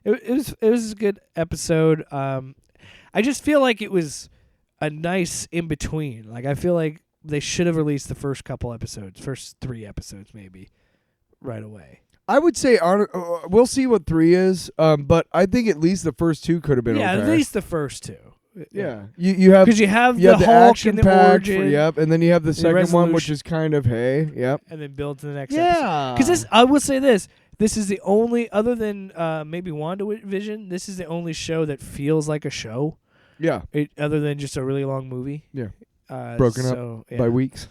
It was a good episode. I just feel like it was a nice in between. Like I feel like they should have released the first 3 episodes maybe, right away. I would say we'll see what 3 is, but I think at least the first 2 could have been okay. Yeah, at least the first 2. Yeah, you have because you have the Hulk action and the pack origin. and then you have the second one, which resolution. is kind of and then build to the next yeah. episode. Because I will say this is the only, other than maybe WandaVision, this is the only show that feels like a show. Yeah. Other than just a really long movie. Yeah. Broken up by weeks.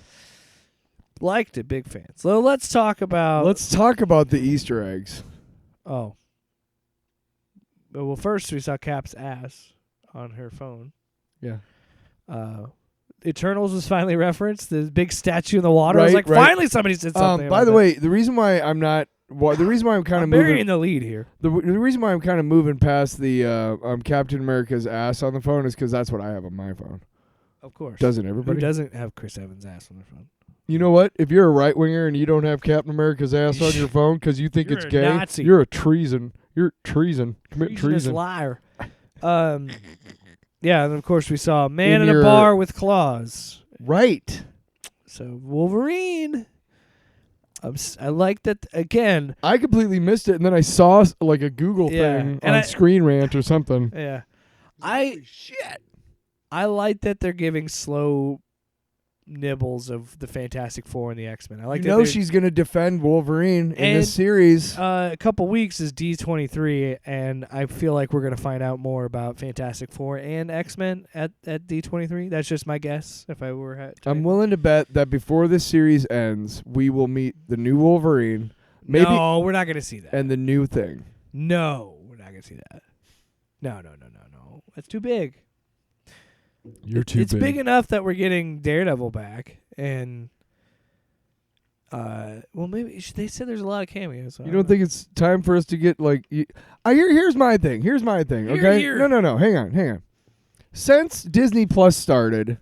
Liked it, big fan. So let's talk about the Easter eggs. Oh. Well, first we saw Cap's ass on her phone. Yeah. Eternals was finally referenced. The big statue in the water. I was like, finally somebody said something. By the way, the reason why I'm not. The reason why I'm kind of burying the lead here. The reason why I'm kind of moving past the Captain America's ass on the phone is because that's what I have on my phone. Of course. Doesn't everybody? Who doesn't have Chris Evans' ass on their phone? You know what? If you're a right winger and you don't have Captain America's ass on your phone because you think it's gay, Nazi. you're a treason. You're treason. Commit treason. Liar. Yeah, and of course we saw a man in a bar with claws. Right. So Wolverine. I like that again. I completely missed it, and then I saw like a Google thing on Screen Rant or something. Yeah. Holy shit. I like that they're giving slow nibbles of the Fantastic Four and the X-Men. I like that she's going to defend Wolverine in this series. A couple weeks is D23, and I feel like we're going to find out more about Fantastic Four and X-Men at D23. That's just my guess. If I were, I'm willing to bet that before this series ends, we will meet the new Wolverine. Maybe, no, we're not going to see that. And the new thing. No, we're not going to see that. No. That's too big. It's big enough that we're getting Daredevil back, and maybe they said there's a lot of cameos. So you don't think it's time for us to get like? Here's my thing. Okay, no. Hang on. Since Disney Plus started,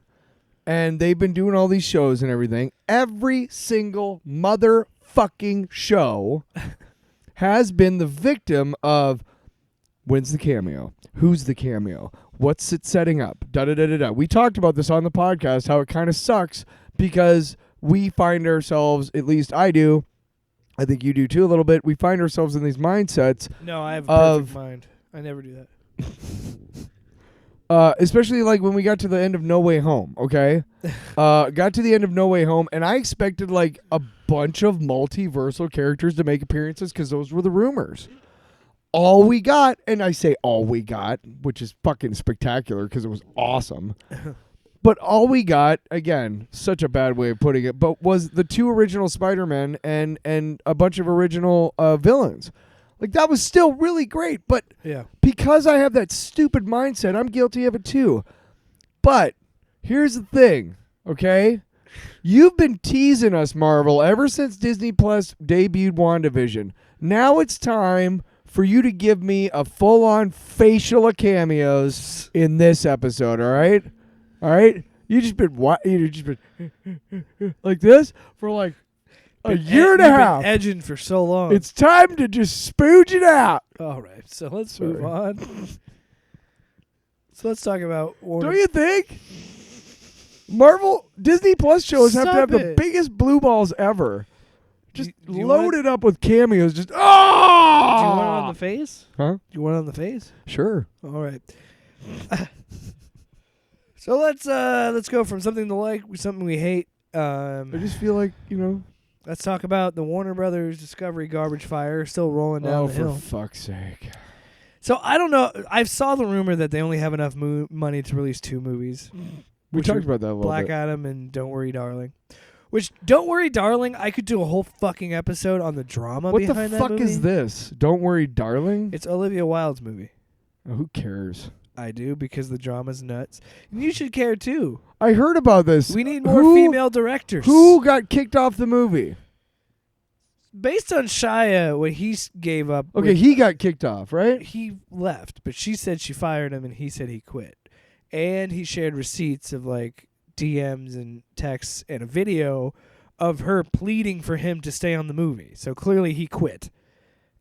and they've been doing all these shows and everything, every single motherfucking show has been the victim of when's the cameo, who's the cameo. What's it setting up? Da-da-da-da-da. We talked about this on the podcast, how it kind of sucks because we find ourselves, at least I do, I think you do too a little bit, we find ourselves in these mindsets. No, I have a perfect mind. I never do that. Especially like when we got to the end of No Way Home, okay? Got to the end of No Way Home, and I expected like a bunch of multiversal characters to make appearances because those were the rumors. All we got, and I say all we got, which is fucking spectacular because it was awesome. But all we got, again, such a bad way of putting it, but was the 2 original Spider-Men and a bunch of original villains. Like, that was still really great, but because I have that stupid mindset, I'm guilty of it too. But here's the thing, okay? You've been teasing us, Marvel, ever since Disney Plus debuted WandaVision. Now it's time for you to give me a full-on facial of cameos in this episode, all right? All right? You just been like this for like a year and a half. Been edging for so long. It's time to just spooge it out. All right, so let's move on. So let's talk about Warner. Don't you think? Disney Plus shows have to have the biggest blue balls ever. Just loaded up with cameos. Just Do you want it on the face? Huh? Do you want it on the face? Sure. All right. So let's go from something to like to something we hate. I just feel like, Let's talk about the Warner Brothers Discovery garbage fire still rolling down the hill. Oh, for fuck's sake. So I don't know. I saw the rumor that they only have enough money to release 2 movies. We talked about that a little Black bit. Adam and Don't Worry, Darling. Which, Don't Worry, Darling, I could do a whole fucking episode on the drama behind that movie. What the fuck is this? Don't Worry, Darling? It's Olivia Wilde's movie. Oh, who cares? I do, because the drama's nuts. And you should care, too. I heard about this. We need more female directors. Who got kicked off the movie? Based on Shia, what he gave up. Okay, he got kicked off, right? He left, but she said she fired him, and he said he quit. And he shared receipts of, like, DMs and texts and a video of her pleading for him to stay on the movie. So clearly he quit,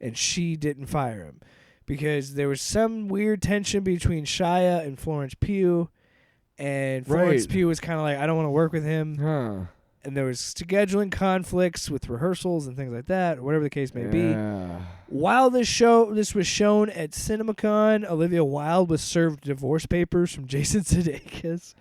and she didn't fire him because there was some weird tension between Shia and Florence Pugh, and Florence Pugh was kind of like, I don't want to work with him. Huh. And there was scheduling conflicts with rehearsals and things like that, or whatever the case may be. While this was shown at CinemaCon, Olivia Wilde was served divorce papers from Jason Sudeikis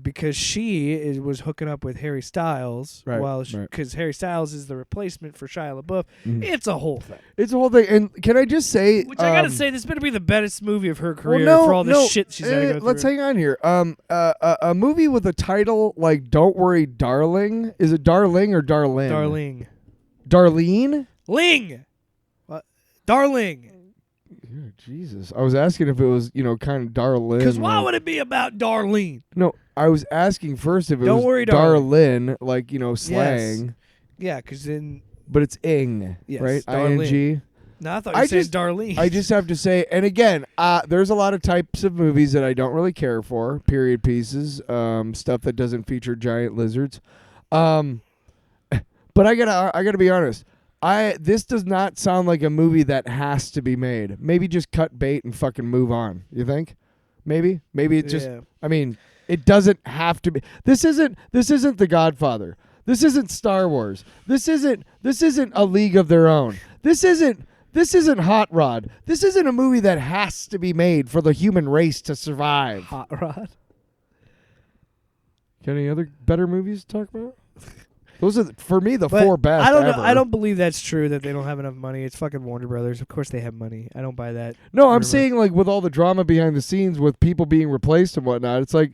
because she was hooking up with Harry Styles. Because Harry Styles is the replacement for Shia LaBeouf. It's a whole thing. It's a whole thing. And can I just say... Which I gotta say, this better be the best movie of her career for all this shit she's had to go through. Let's hang on here. A movie with a title like Don't Worry, Darling. Is it Darling or Darlene? Darling. Darlene? Ling! Darling. Yeah, Jesus. I was asking if it was, kind of Darlene. Because why would it be about Darlene? No, I was asking first if it Don't was worry, Darlene, like, slang. Yes. Yeah, because then... But it's ing, yes, right? Darlene. I-N-G. No, I thought you were saying Darlene. I just have to say, and again, there's a lot of types of movies that I don't really care for. Period pieces, stuff that doesn't feature giant lizards. But I gotta be honest. This does not sound like a movie that has to be made. Maybe just cut bait and fucking move on. You think? Maybe it's just. Yeah. I mean, it doesn't have to be. This isn't The Godfather. This isn't Star Wars. This isn't A League of Their Own. This isn't Hot Rod. This isn't a movie that has to be made for the human race to survive. Hot Rod. Got any other better movies to talk about? Those are, for me, the 4 best I don't ever. know. I don't believe that's true that they don't have enough money. It's fucking Warner Brothers. Of course they have money. I don't buy that. No, I'm saying, like, with all the drama behind the scenes with people being replaced and whatnot, it's like,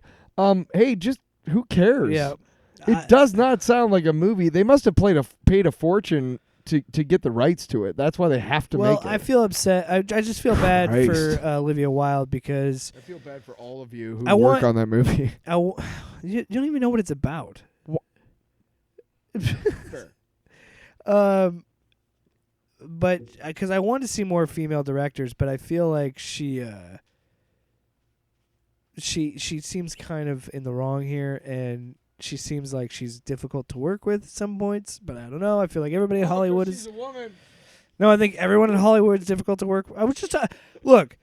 hey, just who cares? Yeah. It does not sound like a movie. They must have paid a fortune to get the rights to it. That's why they have to make it. Well, I feel upset. I just feel bad for Olivia Wilde because... I feel bad for all of you who work on that movie. You don't even know what it's about. Fair. But because I want to see more female directors, but I feel like she seems kind of in the wrong here, and she seems like she's difficult to work with at some points. But I don't know. I feel like everybody in Hollywood is. She's a woman. No, I think everyone in Hollywood is difficult to work with. I was just look.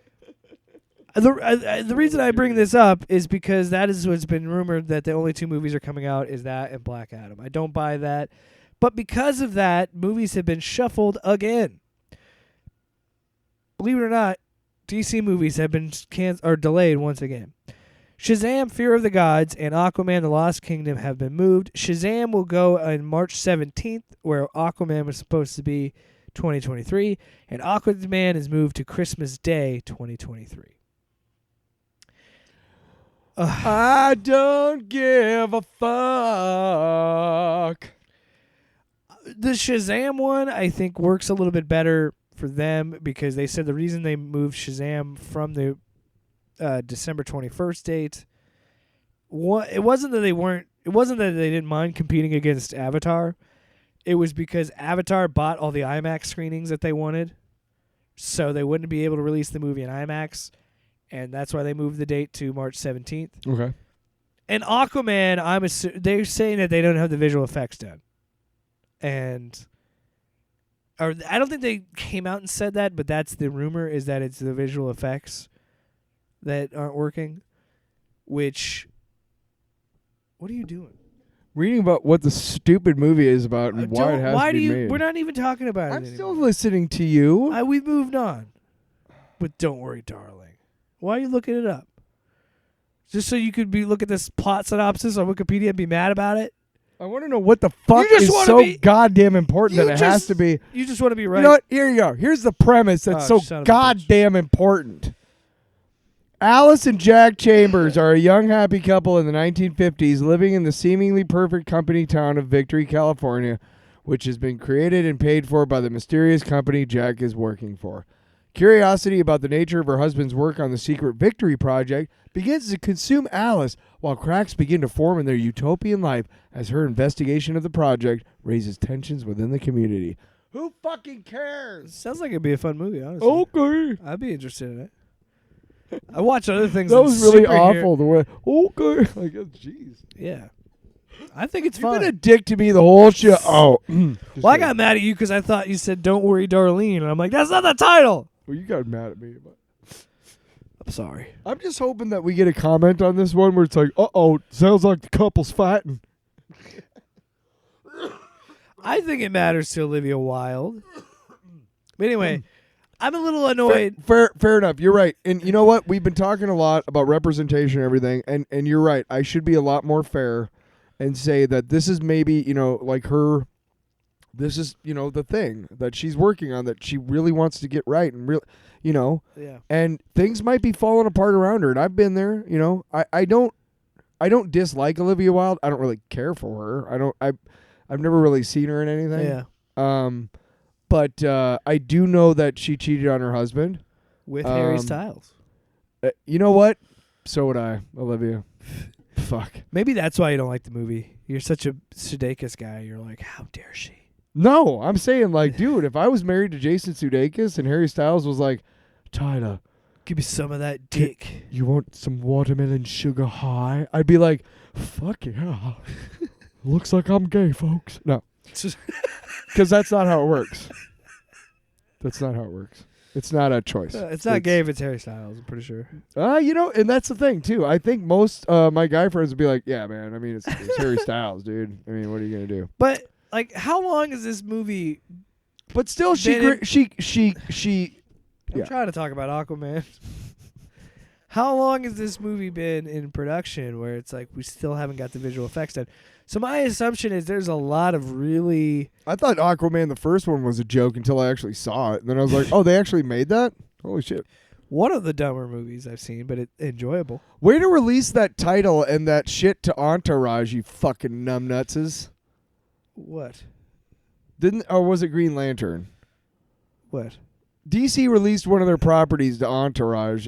The reason I bring this up is because that is what's been rumored, that the only 2 movies are coming out is that and Black Adam. I don't buy that. But because of that, movies have been shuffled again. Believe it or not, DC movies have been delayed once again. Shazam! Fear of the Gods and Aquaman The Lost Kingdom have been moved. Shazam will go on March 17th, where Aquaman was supposed to be 2023, and Aquaman is moved to Christmas Day 2023. I don't give a fuck. The Shazam one, I think, works a little bit better for them because they said the reason they moved Shazam from the December 21st date, it wasn't that they didn't mind competing against Avatar. It was because Avatar bought all the IMAX screenings that they wanted, so they wouldn't be able to release the movie in IMAX. And that's why they moved the date to March 17th. Okay. And Aquaman, they're saying that they don't have the visual effects done. Or I don't think they came out and said that, but that's the rumor, is that it's the visual effects that aren't working. Which, what are you doing? Reading about what the stupid movie is about and why it has to be made. We're not even talking about it I'm anymore. still listening to you. We moved on. But don't worry, darling. Why are you looking it up? Just so you could look at this plot synopsis on Wikipedia and be mad about it? I want to know what the fuck You just is wanna so be- goddamn important that it has to be. You just want to be right. You know what? Here you go. Here's the premise that's Oh, son so of a goddamn important. Alice and Jack Chambers are a young, happy couple in the 1950s living in the seemingly perfect company town of Victory, California, which has been created and paid for by the mysterious company Jack is working for. Curiosity about the nature of her husband's work on the secret Victory Project begins to consume Alice, while cracks begin to form in their utopian life as her investigation of the project raises tensions within the community. Who fucking cares? Sounds like it'd be a fun movie, honestly. Okay. I'd be interested in it. I watch other things. That was really superhero- awful. The way, okay. Like, jeez. Yeah. I think it's You've fun. been a dick to me the whole show. Oh. Well, I got mad at you because I thought you said "Don't worry, Darlene," and I'm like, "That's not the title." Well, you got mad at me. But I'm sorry. I'm just hoping that we get a comment on this one where it's like, sounds like the couple's fighting. I think it matters to Olivia Wilde. But anyway, I'm a little annoyed. Fair enough. You're right. And you know what? We've been talking a lot about representation and everything, and you're right. I should be a lot more fair and say that this is maybe, like her, this is, the thing that she's working on that she really wants to get right and Yeah. and things might be falling apart around her. And I've been there, I don't dislike Olivia Wilde. I don't really care for her. I've never really seen her in anything. Yeah. But I do know that she cheated on her husband. With Harry Styles. You know what? So would I, Olivia. Fuck. Maybe that's why you don't like the movie. You're such a Sudeikis guy. You're like, how dare she? No, I'm saying, like, dude, if I was married to Jason Sudeikis and Harry Styles was like, Tyler, give me some of that dick. You want some watermelon sugar high? I'd be like, fuck yeah. Looks like I'm gay, folks. No. Because that's not how it works. That's not how it works. It's not a choice. It's not gay if it's Harry Styles, I'm pretty sure. And that's the thing, too. I think most my guy friends would be like, yeah, man, I mean, it's Harry Styles, dude. I mean, what are you going to do? But, like, how long is this movie? But still, she. I'm Yeah. trying to talk about Aquaman. How long has this movie been in production where it's like we still haven't got the visual effects done? So my assumption is there's a lot of really... I thought Aquaman, the first one, was a joke until I actually saw it. And then I was like, oh, they actually made that? Holy shit. One of the dumber movies I've seen, but it's enjoyable. Way to release that title and that shit to Entourage, you fucking numbnutses. What? Or was it Green Lantern? What? DC released one of their properties to Entourage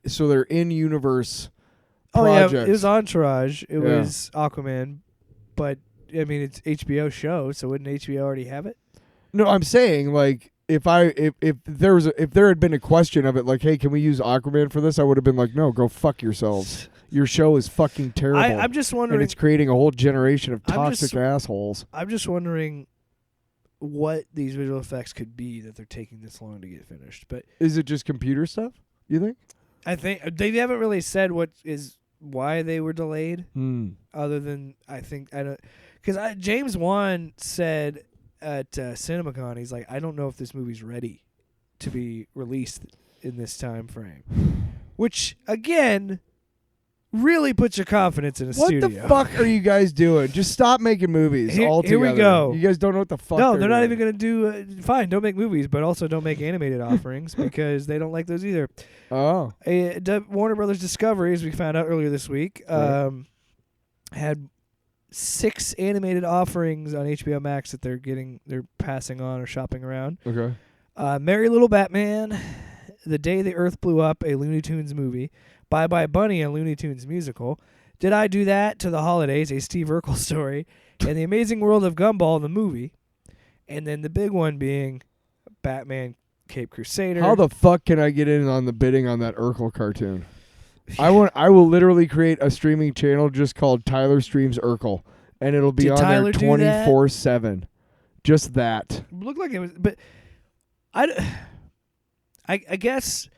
so they're in-universe Oh, projects. yeah, it was Entourage. It was Aquaman. But, I mean, it's HBO show, so wouldn't HBO already have it? No, I'm saying, like, if there had been a question of it, like, hey, can we use Aquaman for this? I would have been like, no, go fuck yourselves. Your show is fucking terrible. I'm just wondering... And it's creating a whole generation of toxic assholes. I'm just wondering what these visual effects could be that they're taking this long to get finished. But is it just computer stuff, you think? I think they haven't really said why they were delayed, other than because James Wan said at CinemaCon, he's like, I don't know if this movie's ready to be released in this time frame, which again really puts your confidence in a studio. What the fuck are you guys doing? Just stop making movies altogether. Here we go. You guys don't know what the fuck. No, they're not even going to do. Fine, don't make movies, but also don't make animated offerings because they don't like those either. Oh. Warner Brothers Discovery, as we found out earlier this week, had 6 animated offerings on HBO Max that they're passing on or shopping around. Okay. Merry Little Batman, The Day the Earth Blew Up, a Looney Tunes movie, Bye Bye Bunny, a Looney Tunes musical, Did I Do That to the Holidays, a Steve Urkel story, and The Amazing World of Gumball, the movie, and then the big one being Batman Cape Crusader. How the fuck can I get in on the bidding on that Urkel cartoon? I will literally create a streaming channel just called Tyler Streams Urkel, and it'll be Did on Tyler there do that? 24/7. Just that. It looked like it was, but I guess.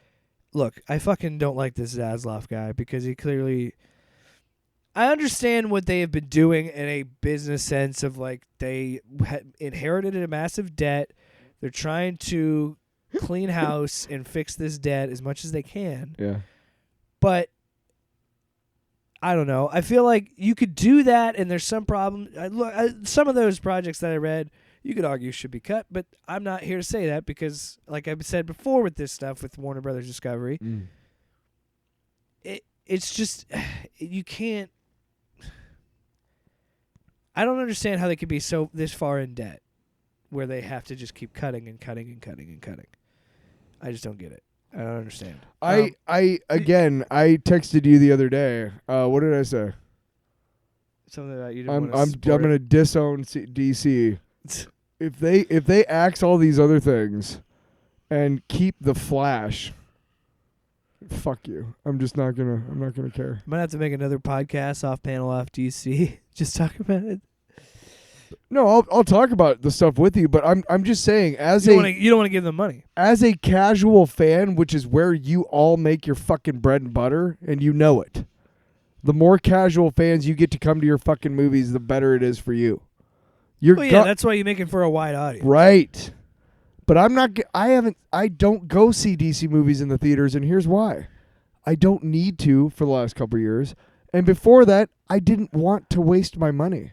Look, I fucking don't like this Zaslav guy because he clearly. I understand what they have been doing in a business sense of like they inherited a massive debt. They're trying to clean house and fix this debt as much as they can. Yeah. But I don't know. I feel like you could do that, and there's some problem. Some of those projects that I read, you could argue should be cut, but I'm not here to say that because, like I've said before with this stuff with Warner Brothers Discovery, it's just you can't. I don't understand how they could be this far in debt where they have to just keep cutting and cutting and cutting and cutting. I just don't get it. I don't understand. I texted you the other day. What did I say? Something about you. I'm gonna disown DC. If they axe all these other things and keep the Flash, fuck you. I'm not gonna care. I might have to make another podcast off panel off DC. Just talk about it. No, I'll talk about the stuff with you, but I'm just saying you don't want to give them money. As a casual fan, which is where you all make your fucking bread and butter, and you know it. The more casual fans you get to come to your fucking movies, the better it is for you. That's why you make it for a wide audience. Right. But I don't go see DC movies in the theaters, and here's why. I don't need to for the last couple of years. And before that, I didn't want to waste my money.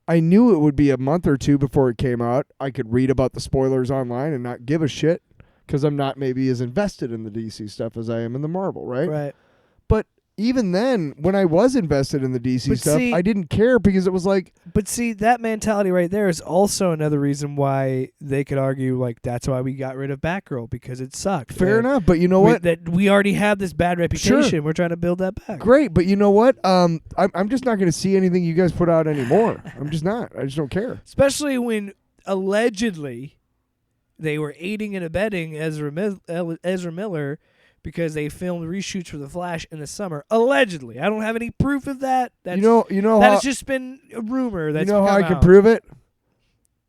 I knew it would be a month or two before it came out. I could read about the spoilers online and not give a shit because I'm not maybe as invested in the DC stuff as I am in the Marvel, right? Right. But even then, when I was invested in the DC stuff, I didn't care because it was like... But see, that mentality right there is also another reason why they could argue, like, that's why we got rid of Batgirl, because it sucked. Fair enough, but you know what? We already have this bad reputation. Sure. We're trying to build that back. Great, but you know what? I'm just not going to see anything you guys put out anymore. I'm just not. I just don't care. Especially when, allegedly, they were aiding and abetting Ezra Miller because they filmed reshoots for The Flash in the summer. Allegedly. I don't have any proof of that. That's, that has just been a rumor. That's how I can out. prove it?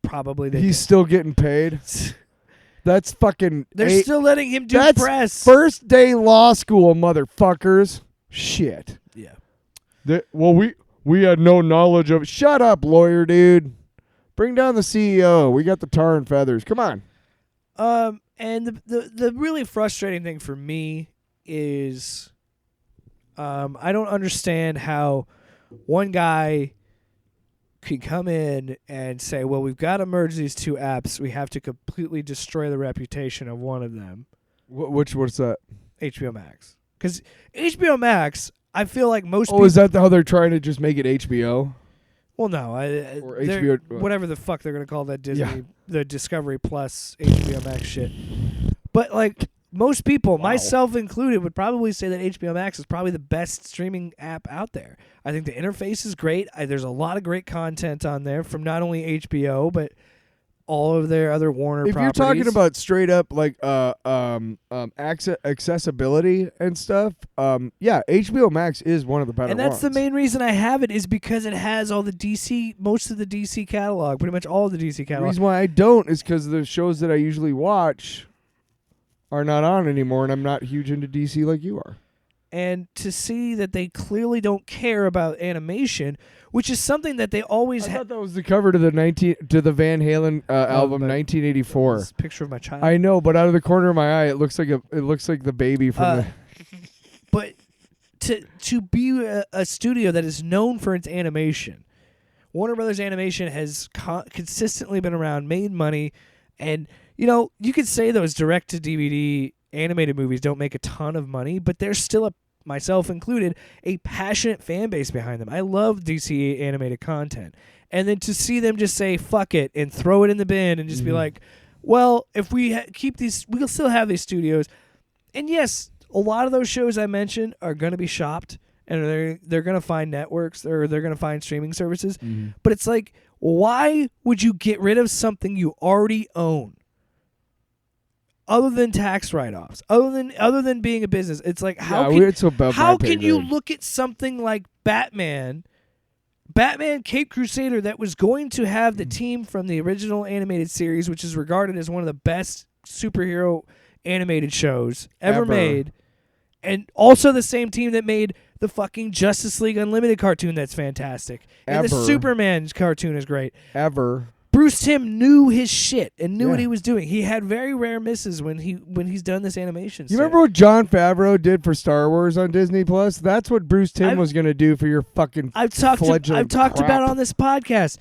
Probably. He's still getting paid. That's fucking... They're still letting him do that's press. First day law school, motherfuckers. Shit. Yeah. We had no knowledge of... Shut up, lawyer dude. Bring down the CEO. We got the tar and feathers. Come on. And the really frustrating thing for me is I don't understand how one guy could come in and say, well, we've got to merge these two apps. We have to completely destroy the reputation of one of them. What's that? HBO Max. Because HBO Max, I feel like most people... Oh, is that how they're trying to just make it HBO? Well, no. Or HBO... Whatever the fuck they're going to call that Disney... Yeah. The Discovery Plus HBO Max shit. But, like, most people, myself included, would probably say that HBO Max is probably the best streaming app out there. I think the interface is great. There's a lot of great content on there from not only HBO, but all of their other Warner properties. If you're talking about straight up, like, accessibility and stuff, HBO Max is one of the better ones. And that's the main reason I have it is because it has all the DC, most of the DC catalog, pretty much all of the DC catalog. The reason why I don't is because the shows that I usually watch are not on anymore, and I'm not huge into DC like you are. And to see that they clearly don't care about animation, which is something that they always I thought that was the cover to the Van Halen album 1984. This picture of my child. I know, but out of the corner of my eye, it looks like the baby from the... But to be a studio that is known for its animation, Warner Brothers Animation has consistently been around, made money, and you could say those direct-to-DVD animated movies don't make a ton of money, but there's still myself included, a passionate fan base behind them. I love DC animated content. And then to see them just say, fuck it, and throw it in the bin and just be like, well, if we keep these, we'll still have these studios. And yes, a lot of those shows I mentioned are going to be shopped, and they're going to find networks, or they're going to find streaming services. But it's like, why would you get rid of something you already own? other than tax write-offs, other than being a business. It's like how can you look at something like Batman Cape Crusader that was going to have the team from the original animated series, which is regarded as one of the best superhero animated shows ever made, and also the same team that made the fucking Justice League Unlimited cartoon that's fantastic, and the Superman cartoon is great. Bruce Timm knew his shit and knew what he was doing. He had very rare misses when he's done this animation. You remember what Jon Favreau did for Star Wars on Disney Plus? That's what Bruce Timm was going to do for your fucking I've talked about on this podcast.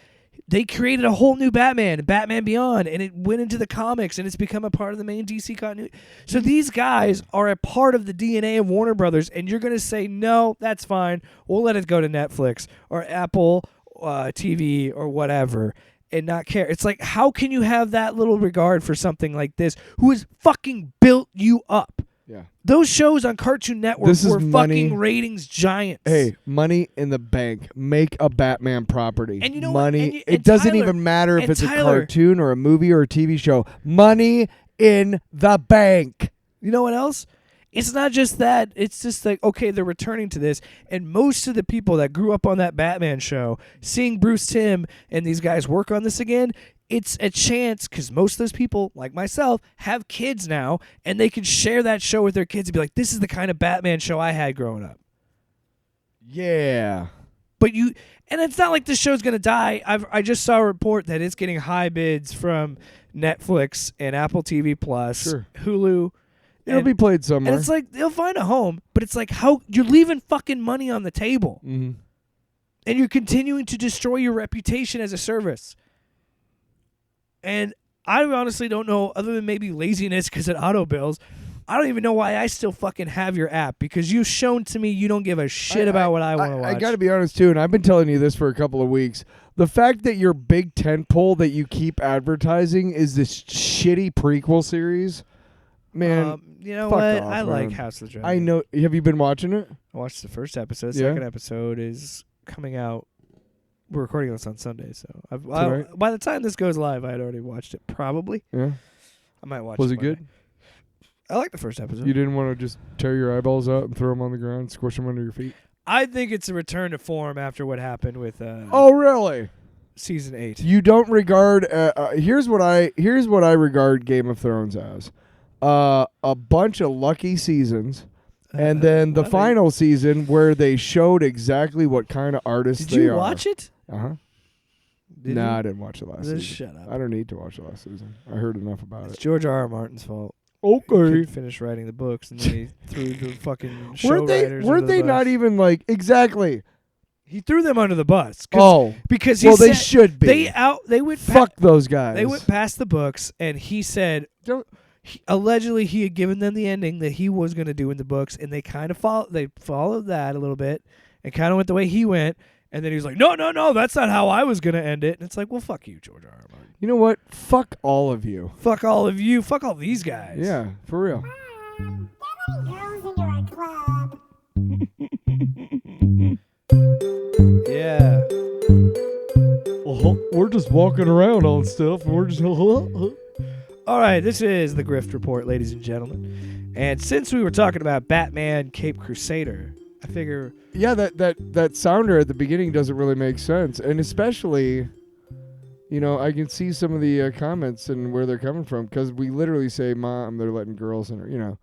They created a whole new Batman Beyond, and it went into the comics, and it's become a part of the main DC continuity. So these guys are a part of the DNA of Warner Brothers, and you're going to say, no, that's fine. We'll let it go to Netflix or Apple TV or whatever. And not care. It's like, how can you have that little regard for something like this who has fucking built you up? Yeah. Those shows on Cartoon Network were fucking ratings giants. Hey, money in the bank. Make a Batman property. And you know money. What? It doesn't even matter if it's a cartoon or a movie or a TV show. Money in the bank. You know what else? It's not just that. It's just like, okay, they're returning to this. And most of the people that grew up on that Batman show, seeing Bruce Timm and these guys work on this again, it's a chance, because most of those people, like myself, have kids now, and they can share that show with their kids and be like, this is the kind of Batman show I had growing up. Yeah. And it's not like this show's going to die. I just saw a report that it's getting high bids from Netflix and Apple TV Plus, Hulu. It'll be played somewhere. And it's like, they'll find a home, but it's like, how you're leaving fucking money on the table. Mm-hmm. And you're continuing to destroy your reputation as a service. And I honestly don't know, other than maybe laziness because it auto bills, I don't even know why I still fucking have your app, because you've shown to me you don't give a shit about what I want to watch. I got to be honest, too, and I've been telling you this for a couple of weeks. The fact that your big tentpole that you keep advertising is this shitty prequel series, man, you know what? Off, I like House of the Dragon. I know. Have you been watching it? I watched the first episode. The second episode is coming out. We're recording this on Sunday, so by the time this goes live, I had already watched it, probably. Yeah. I might watch it. Was it good? I like the first episode. You didn't want to just tear your eyeballs out and throw them on the ground, squish them under your feet? I think it's a return to form after what happened with oh, really? Season 8. You don't regard here's what I regard Game of Thrones as. A bunch of lucky seasons, and then the final season where they showed exactly what kind of artists they are. Did you watch it? Uh-huh. No, I didn't watch it last season. Shut up. I don't need to watch the last season. I heard enough about It's it. George R.R. Martin's fault. Okay. He finished writing the books, and then he threw the fucking show writers Weren't they not even like exactly? He threw them under the bus. Because they should be. They went fuck those guys. They went past the books, and he said, allegedly he had given them the ending that he was going to do in the books, and they kind of followed that a little bit, and kind of went the way he went. And then he was like, no, that's not how I was going to end it. And it's like, well, fuck you, George R.R. Martin. You know what? Fuck all of you. Fuck all of you. Fuck all these guys. Yeah, for real. Mom, they're letting girls into our club. Yeah. We're just walking around on stuff, and we're just... All right, this is the Grift Report, ladies and gentlemen. And since we were talking about Batman Cape Crusader, I figure... Yeah, that sounder at the beginning doesn't really make sense. And especially, I can see some of the comments and where they're coming from, because we literally say, Mom, they're letting girls in,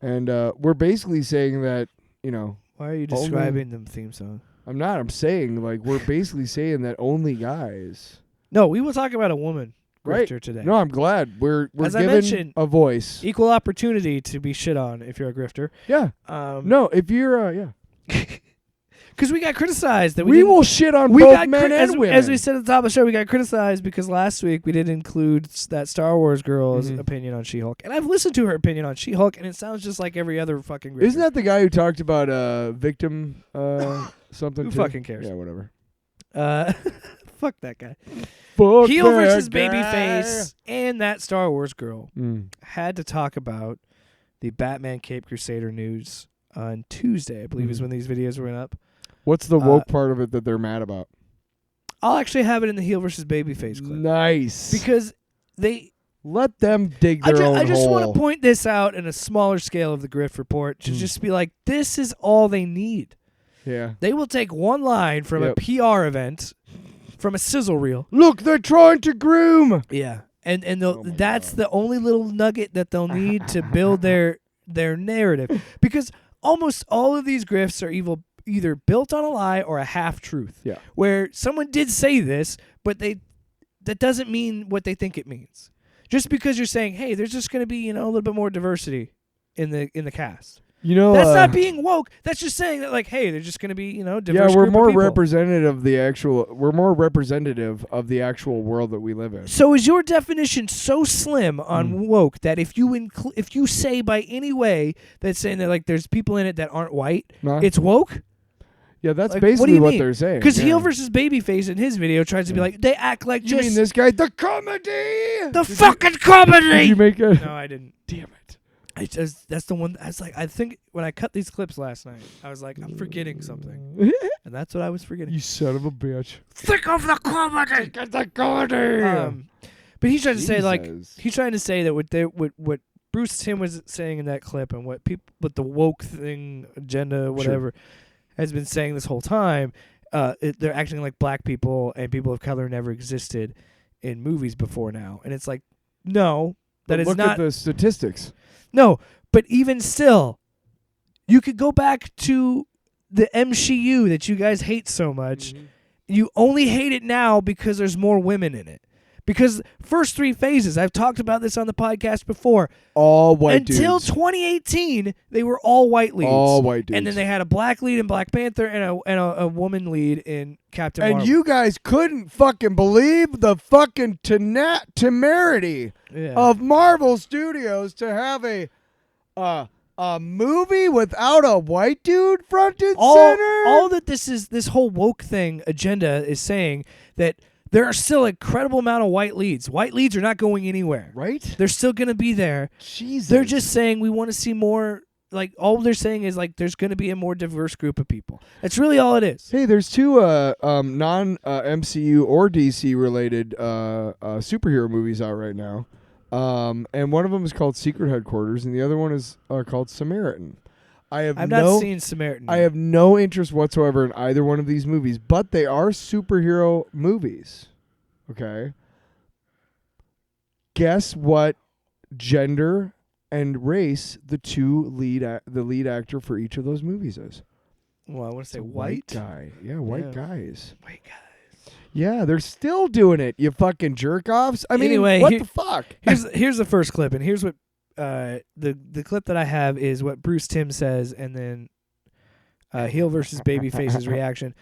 And we're basically saying that, Why are you describing the theme song? I'm not. I'm saying, we're basically saying that only guys. No, we will talk about a woman grifter today. No, I'm glad. We're As given I mentioned, a voice. Equal opportunity to be shit on if you're a grifter. Yeah. No, if you're, yeah. Because we got criticized that we will shit on both men and women. As we said at the top of the show, we got criticized because last week we didn't include that Star Wars girl's opinion on She-Hulk. And I've listened to her opinion on She-Hulk, and it sounds just like every other fucking grifter. Isn't that the guy who talked about victim something? Who fucking cares? Yeah, whatever. Fuck that guy. Fuck Heel that versus guy. babyface and that Star Wars girl had to talk about the Batman Cape Crusader news on Tuesday, I believe is when these videos went up. What's the woke part of it that they're mad about? I'll actually have it in the heel versus babyface clip. Nice. Because they Let them dig their own I just hole. want to point this out in a smaller scale of the Grift Report to just be like, this is all they need. Yeah. They will take one line from a PR event, from a sizzle reel. Look, they're trying to groom. Yeah. And that's the only little nugget that they'll need to build their narrative. Because almost all of these grifts are either built on a lie or a half-truth. Yeah. Where someone did say this, but that doesn't mean what they think it means. Just because you're saying, hey, there's just going to be, a little bit more diversity in the cast. That's not being woke. That's just saying that, like, hey, there's just going to be, diverse we're group more of people. representative of the actual. We're more representative of the actual world that we live in. So is your definition so slim on woke that if you say by any way that's saying that like there's people in it that aren't white, it's woke? Yeah, that's Like, basically what mean? they're saying. Because Heel versus Babyface in his video tries to be like, they act like You mean this guy? The comedy. The fucking comedy. Did you make it? No, I didn't. Damn it. That's the one. I was like, I think when I cut these clips last night, I was like, I'm forgetting something, and that's what I was forgetting. You son of a bitch. Think of the comedy. Think of the comedy. But he's trying to say that what Bruce Timm was saying in that clip and what the woke thing agenda whatever has been saying this whole time. They're acting like black people and people of color never existed in movies before now, and it's like, no, that is not. Look at the statistics. No, but even still, you could go back to the MCU that you guys hate so much. Mm-hmm. You only hate it now because there's more women in it. Because first 3 phases, I've talked about this on the podcast before. All white dudes. Until 2018, they were all white leads. All white dudes. And then they had a black lead in Black Panther and a woman lead in Captain Marvel. And you guys couldn't fucking believe the fucking temerity of Marvel Studios to have a movie without a white dude front and center. All that this whole woke thing agenda is saying that there are still an incredible amount of white leads. White leads are not going anywhere. Right? They're still going to be there. Jesus. They're just saying we want to see more. Like, all they're saying is, like, there's going to be a more diverse group of people. That's really all it is. Hey, there's 2 non-MCU or DC-related superhero movies out right now. And one of them is called Secret Headquarters, and the other one is called Samaritan. I've not seen Samaritan. I have no interest whatsoever in either one of these movies, but they are superhero movies. Okay. Guess what gender and race the lead actor for each of those movies is? Well, I want to say white guy. Yeah, white guys. White guys. Yeah, they're still doing it. You fucking jerk offs. I mean, anyway, what the fuck? Here's the first clip, and here's what. The clip that I have is what Bruce Timm says, and then Heel versus Babyface's reaction.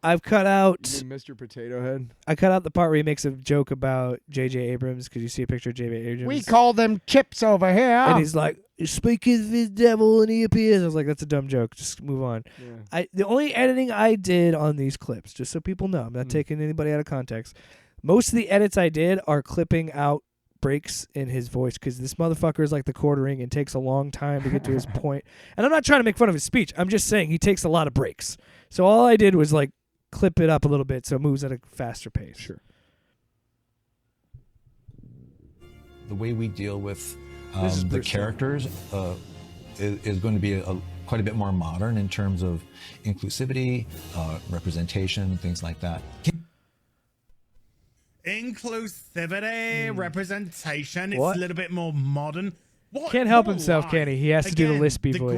I've cut out Mr. Potato Head. I cut out the part where he makes a joke about J.J. Abrams because you see a picture of J.J. Abrams. We call them chips over here. And he's like, "Speak of the devil," and he appears. I was like, "That's a dumb joke. Just move on." Yeah. The only editing I did on these clips, just so people know, I'm not taking anybody out of context. Most of the edits I did are clipping out breaks in his voice because this motherfucker is like the quartering and takes a long time to get to his point. And I'm not trying to make fun of his speech. I'm just saying he takes a lot of breaks. So all I did was like clip it up a little bit so it moves at a faster pace. Sure. The way we deal with the characters is going to be quite a bit more modern in terms of inclusivity, representation, things like that. Inclusivity, representation. It's a little bit more modern. Can't help himself, can he? He has to do the lispy voice.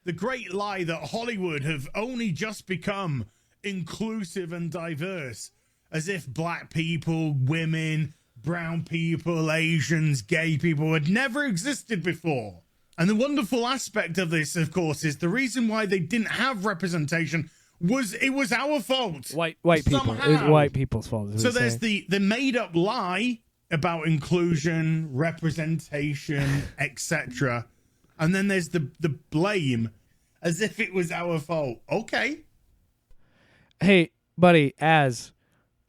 The great lie that Hollywood have only just become inclusive and diverse, as if black people, women, brown people, Asians, gay people had never existed before. And the wonderful aspect of this, of course, is the reason why they didn't have representation was our fault. White people. It was white people's fault. So there's the made up lie about inclusion, representation, etc. And then there's the blame as if it was our fault. Okay. Hey, buddy,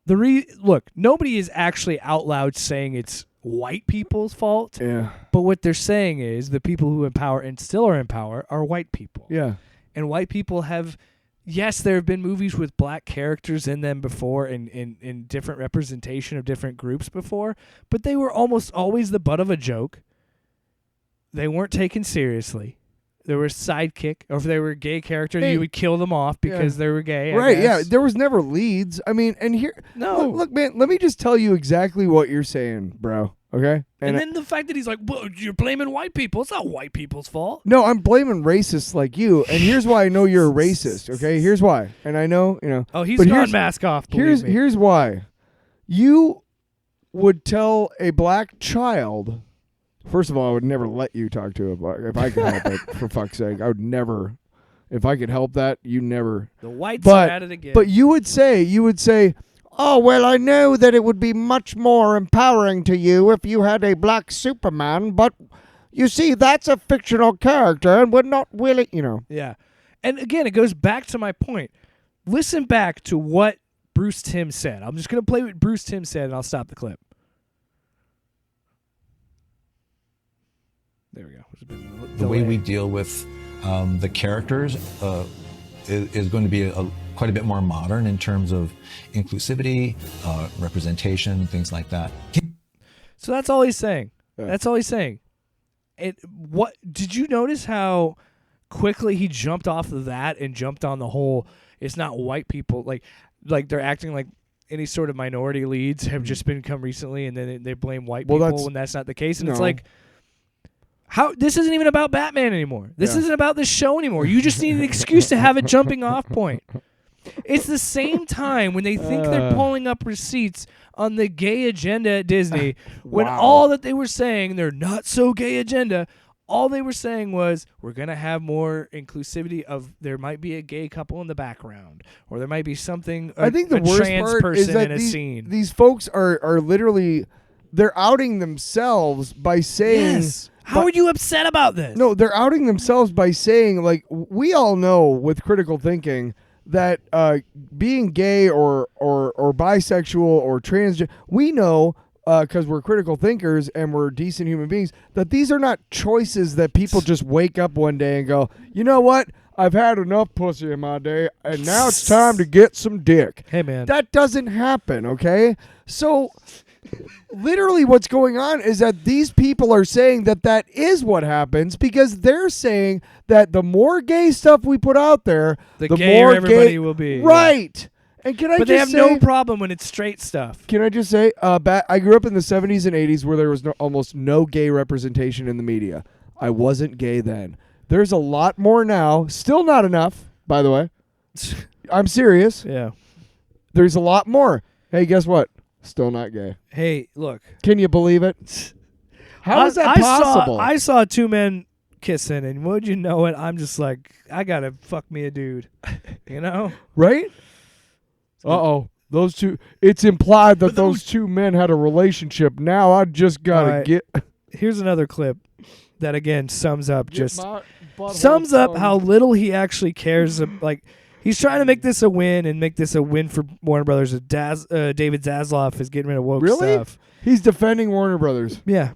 look, nobody is actually out loud saying it's white people's fault. Yeah. But what they're saying is the people who empower and still are in power are white people. Yeah. And white people have yes, there have been movies with black characters in them before and in different representation of different groups before, but they were almost always the butt of a joke. They weren't taken seriously. There were a sidekick, or if they were a gay character, you would kill them off because they were gay. I guess. Yeah. There was never leads. I mean, and here, look, man. Let me just tell you exactly what you're saying, bro. Okay. And then the fact that he's like, well, you're blaming white people. It's not white people's fault. No, I'm blaming racists like you, and here's why I know you're a racist. Okay, here's why, and I know Oh, he's gone mask off. Here's why. You would tell a black child. First of all, I would never let you talk to a black if I could help it. For fuck's sake, I would never. If I could help that, you never. The whites are at it again. But you would say, oh, well, I know that it would be much more empowering to you if you had a black Superman, but you see, that's a fictional character, and we're not willing, Yeah. And again, it goes back to my point. Listen back to what Bruce Timm said. I'm just going to play what Bruce Timm said, and I'll stop the clip. There we go. The way we deal with the characters is going to be quite a bit more modern in terms of inclusivity, representation, things like that. So that's all he's saying. Yeah. That's all he's saying. What did you notice how quickly he jumped off of that and jumped on the whole? It's not white people like they're acting like any sort of minority leads have just become recently, and then they blame white people when that's not the case. And it's like, how this isn't even about Batman anymore. This isn't about this show anymore. You just need an excuse to have a jumping off point. It's the same time when they think they're pulling up receipts on the gay agenda at Disney, when all that they were saying, their not so gay agenda, all they were saying was, we're going to have more inclusivity of, there might be a gay couple in the background, or there might be something, I think the worst trans part person is that in a scene. These folks are literally, they're outing themselves by saying... Yes. How are you upset about this? No, they're outing themselves by saying, like, we all know with critical thinking that being gay or bisexual or transgender, we know because we're critical thinkers and we're decent human beings, that these are not choices that people just wake up one day and go, you know what? I've had enough pussy in my day, and now it's time to get some dick. Hey, man. That doesn't happen, okay? So... literally what's going on is that these people are saying that is what happens, because they're saying that the more gay stuff we put out there, the gayer more everybody will be. Right. And can I but just they have say, no problem when it's straight stuff. Can I just say, I grew up in the 70s and 80s where there was almost no gay representation in the media. I wasn't gay then. There's a lot more now. Still not enough, by the way. I'm serious. Yeah. There's a lot more. Hey, guess what? Still not gay. Hey, look. Can you believe it? How is that possible? I saw two men kissing, and would you know it, I'm just like, I gotta fuck me a dude. You know? Right? Uh-oh. Those two, it's implied that those two men had a relationship. Now I just gotta get... Here's another clip that, again, sums up how little he actually cares. Like... He's trying to make this a win and make this a win for Warner Brothers. David Zaslav is getting rid of woke stuff. He's defending Warner Brothers. Yeah.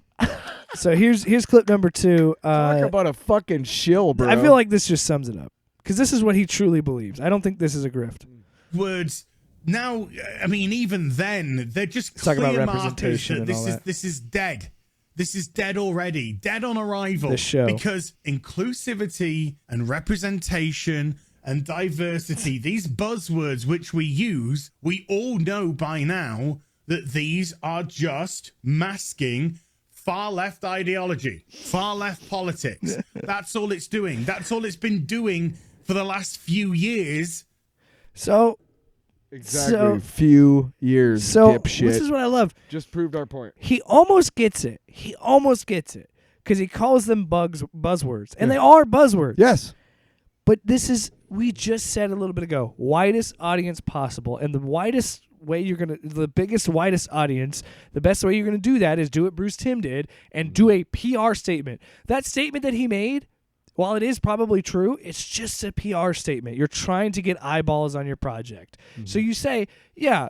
So here's clip number 2. Talk about a fucking shill, bro. I feel like this just sums it up, because this is what he truly believes. I don't think this is a grift. Words. Now, I mean, even then, they're just talking clear about markers representation that this is dead. This is dead already. Dead on arrival. This show. Because inclusivity and representation and diversity, these buzzwords which we use, we all know by now that these are just masking far left ideology, far left politics. That's all it's doing. That's all it's been doing for the last few years. Exactly. Few years, dipshit. This is what I love. Just proved our point. He almost gets it. Because he calls them buzzwords. And they are buzzwords. Yes. But this is, we just said a little bit ago, widest audience possible. And the widest way the biggest, widest audience, the best way you're going to do that is do what Bruce Timm did and do a PR statement. That statement that he made, while it is probably true, it's just a PR statement. You're trying to get eyeballs on your project. Mm-hmm. So you say, yeah,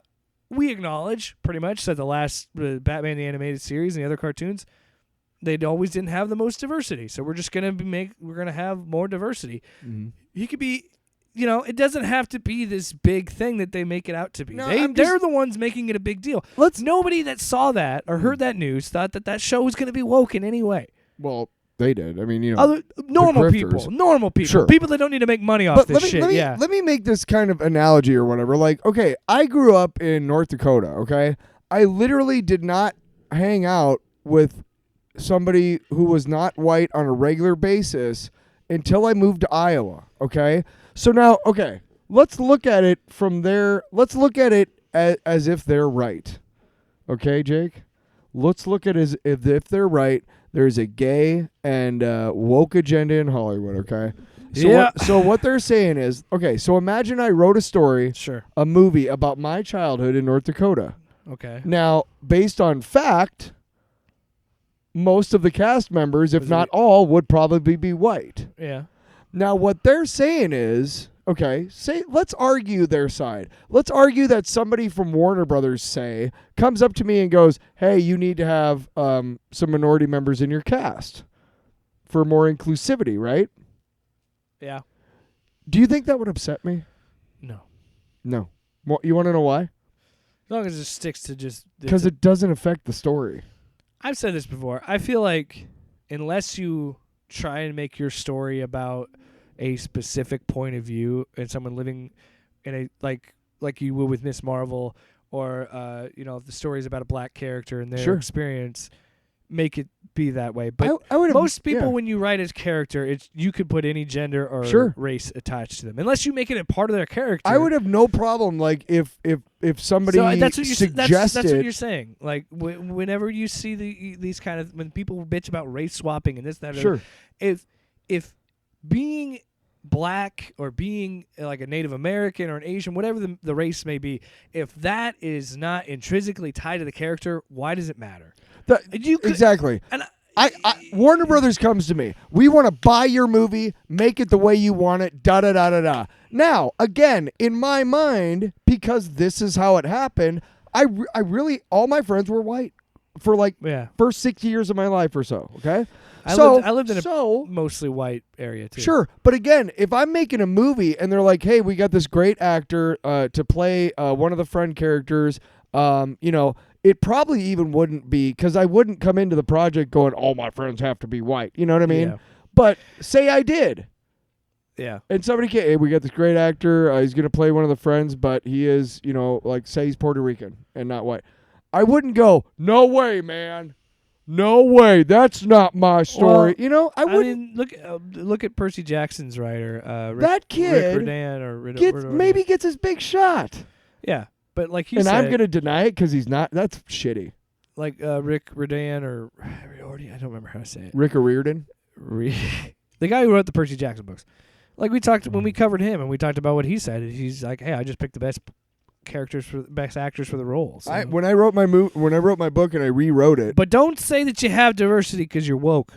we acknowledge pretty much that the last Batman the Animated Series and the other cartoons, they always didn't have the most diversity. So we're just going to have more diversity. Mm-hmm. it doesn't have to be this big thing that they make it out to be. No, They're the ones making it a big deal. Nobody that saw that or heard that news thought that show was going to be woke in any way. Well, they did. I mean, Normal people, Sure. people that don't need to make money off this shit. Let me make this kind of analogy or whatever. Like, okay, I grew up in North Dakota. Okay, I literally did not hang out with somebody who was not white on a regular basis until I moved to Iowa. Okay, so now, okay, let's look at it from there. Let's look at it as if they're right. Okay, Jake, let's look at it as if they're right. There's a gay and woke agenda in Hollywood, okay? So what they're saying is, okay, so imagine I wrote a story, a movie about my childhood in North Dakota. Okay. Now, based on fact, most of the cast members, if not all, would probably be white. Yeah. Now, what they're saying is, okay, let's argue their side. Let's argue that somebody from Warner Brothers, comes up to me and goes, hey, you need to have some minority members in your cast for more inclusivity, right? Yeah. Do you think that would upset me? No. No. Well, you want to know why? As long as it sticks to just... Because it doesn't affect the story. I've said this before. I feel like unless you try and make your story about a specific point of view and someone living in a like you would with Miss Marvel, or if the story is about a black character and their experience, make it be that way. But most people, when you write a character, you could put any gender or race attached to them, unless you make it a part of their character. I would have no problem, like if somebody suggested. That's what you're saying. Like whenever you see these kind of, when people bitch about race swapping and this, that, if being black or being like a Native American or an Asian, whatever the race may be, if that is not intrinsically tied to the character, why does it matter? Exactly. And Warner Brothers comes to me. We want to buy your movie, make it the way you want it, da-da-da-da-da. Now, again, in my mind, because this is how it happened, I really, all my friends were white for first 6 years of my life or so, okay? I lived in a mostly white area too. Sure, but again, if I'm making a movie and they're like, hey, we got this great actor to play one of the friend characters, it probably even wouldn't be, because I wouldn't come into the project going, all my friends have to be white. You know what I mean? Yeah. But say I did. Yeah. And somebody came, hey, we got this great actor. He's going to play one of the friends, but he is, say he's Puerto Rican and not white. I wouldn't go, no way, man. No way. That's not my story. Well, I wouldn't. Look at Percy Jackson's writer. That kid Rick Riordan maybe gets his big shot. Yeah. But like I'm going to deny it because he's not. That's shitty. Like Rick Riordan or Riordan, I don't remember how to say it. Rick Riordan? The guy who wrote the Percy Jackson books. Like we talked when we covered him and we talked about what he said. He's like, hey, I just picked the best best actors for the roles. So. When I wrote my book and I rewrote it. But don't say that you have diversity because you're woke.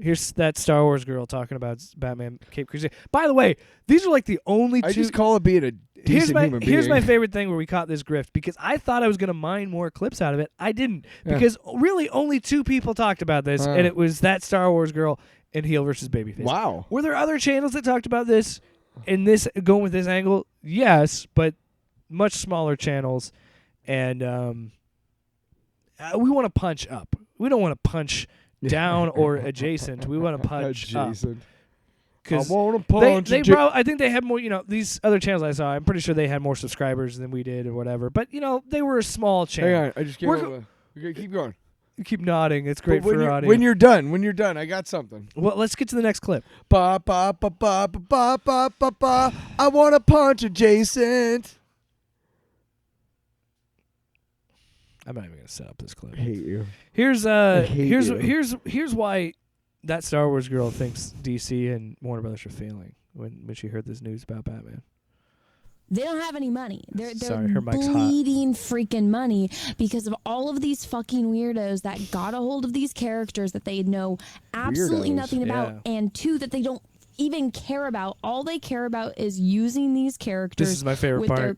Here's that Star Wars girl talking about Batman Cape Crusade. By the way, these are like the only two. I just call it being a decent human being. Here's my favorite thing where we caught this grift, because I thought I was going to mine more clips out of it. I didn't, because really only two people talked about this, and it was that Star Wars girl and Heel versus Babyface. Wow. Were there other channels that talked about this and this going with this angle? Yes, but much smaller channels, and we want to punch up. We don't want to punch down or adjacent. We want to punch adjacent. Because I want to punch. I think they had more. These other channels I saw, I'm pretty sure they had more subscribers than we did or whatever. But they were a small channel. Hang on, I just came over. Okay, keep going. You keep nodding. It's great for audio. When you're done, I got something. Well, let's get to the next clip. Ba ba ba ba ba ba ba ba ba. I want to punch adjacent. I'm not even gonna set up this clip. I hate you. Here's why that Star Wars girl thinks DC and Warner Brothers are failing when she heard this news about Batman. They don't have any money. They're Sorry, her mic's bleeding freaking money because of all of these fucking weirdos that got a hold of these characters that they know absolutely nothing about, and two, that they don't even care about. All they care about is using these characters. This is my favorite part.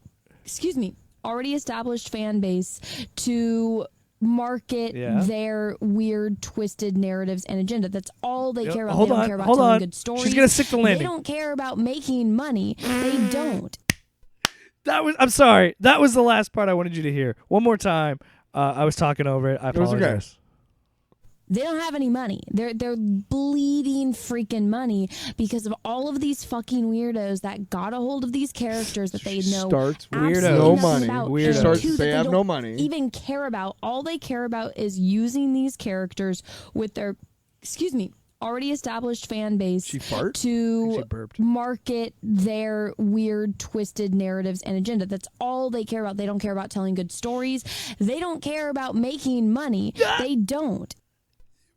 Their, already established fan base to market their weird, twisted narratives and agenda. That's all they care about. Hold they don't on, care about hold telling on. good stories. She's gonna stick the landing. They don't care about making money. They don't. I'm sorry. That was the last part I wanted you to hear. One more time. I was talking over it. I apologize. It was okay. They don't have any money. They're bleeding freaking money because of all of these fucking weirdos that got a hold of these characters that they know starts absolutely no nothing money. about. Weirdos. And Starts, two, they that have don't no money. even care about. All they care about is using these characters with their, already established fan base to market their weird, twisted narratives and agenda. That's all they care about. They don't care about telling good stories. They don't care about making money. They don't.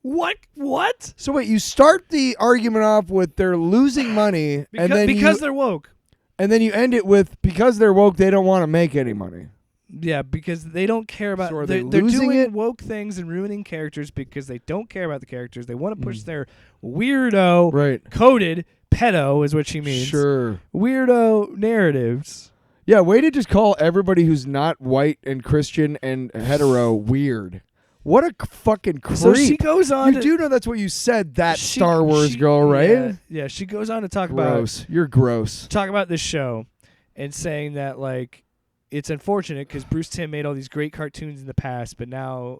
What? So wait, you start the argument off with they're losing money, and then because they're woke. And then you end it with because they're woke, they don't want to make any money. Yeah, because they don't care about. So they're losing doing it? woke things and ruining characters because they don't care about the characters. They want to push their weirdo, coded pedo is what she means. Sure. Weirdo narratives. Yeah, way to just call everybody who's not white and Christian and hetero weird. What a fucking creep. So she goes on. You do know that's what you said, that Star Wars girl, right? Yeah, she goes on to talk gross. about. You're gross. Talk about this show and saying that, like, it's unfortunate because Bruce Timm made all these great cartoons in the past, but now,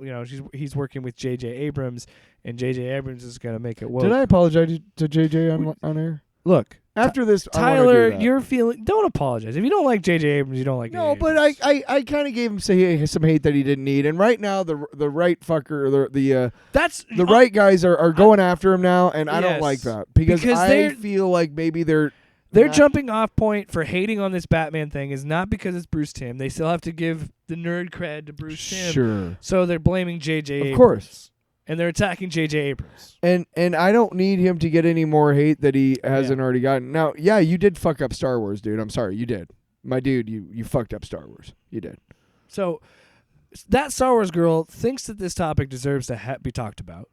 he's working with J.J. Abrams, and J.J. Abrams is going to make it woke. Did I apologize to J.J. on air? Look. After this, Tyler, you're feeling. Don't apologize. If you don't like J.J. Abrams, you don't like. No, but I kind of gave him some hate that he didn't need, and right now the right fucker, the right guys are going after him now, and I don't like that because I feel like maybe their jumping off point for hating on this Batman thing is not because it's Bruce Timm. They still have to give the nerd cred to Bruce Timm. Sure. So they're blaming J.J. Abrams. Of course. And they're attacking J.J. Abrams. And I don't need him to get any more hate that he hasn't already gotten. Now, yeah, you did fuck up Star Wars, dude. I'm sorry, you did. My dude, you fucked up Star Wars. You did. So that Star Wars girl thinks that this topic deserves to be talked about.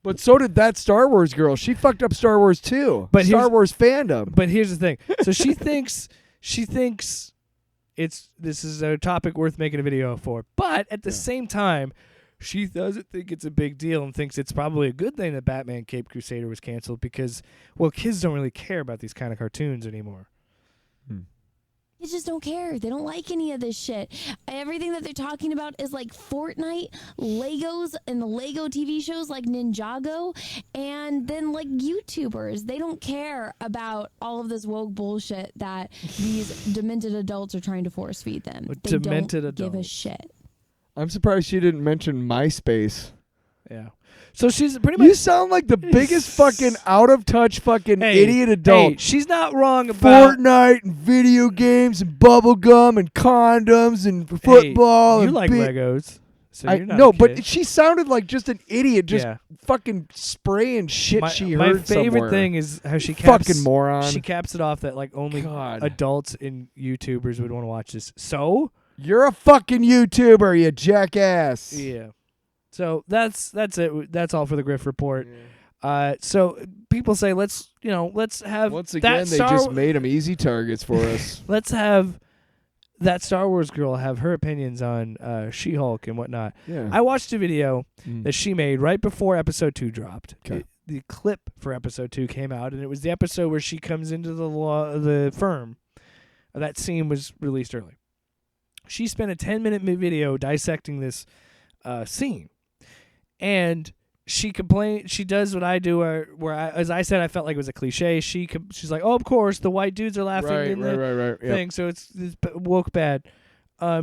But so did that Star Wars girl. She fucked up Star Wars too. But Star Wars fandom. But here's the thing. So she thinks this is a topic worth making a video for. But at the same time, she doesn't think it's a big deal and thinks it's probably a good thing that Batman Cape Crusader was canceled because, well, kids don't really care about these kind of cartoons anymore. They just don't care. They don't like any of this shit. Everything that they're talking about is like Fortnite, Legos, and the Lego TV shows like Ninjago, and then like YouTubers. They don't care about all of this woke bullshit that these demented adults are trying to force feed them. They don't give a shit. I'm surprised she didn't mention MySpace. Yeah. So she's pretty much. You sound like the biggest fucking out of touch fucking idiot adult. Hey, she's not wrong about Fortnite and video games and bubble gum and condoms and football. You and like Legos. So you're not no, a kid. but she sounded like just an idiot, just fucking spraying shit she heard My favorite somewhere. thing is how she caps, fucking moron. She caps it off that like only adults and YouTubers would want to watch this. So you're a fucking YouTuber, you jackass. Yeah. So that's it. That's all for the Griff Report. Yeah. So people say let's have once again they just made them easy targets for us. Let's have that Star Wars girl have her opinions on She-Hulk and whatnot. Yeah. I watched a video that she made right before episode 2 dropped. Okay. The clip for episode 2 came out, and it was the episode where she comes into the firm. That scene was released early. She spent a 10-minute video dissecting this scene. And she complained. She does what I do, as I said, I felt like it was a cliche. She's like, "Oh, of course, the white dudes are laughing in the thing, yep. So it's woke bad."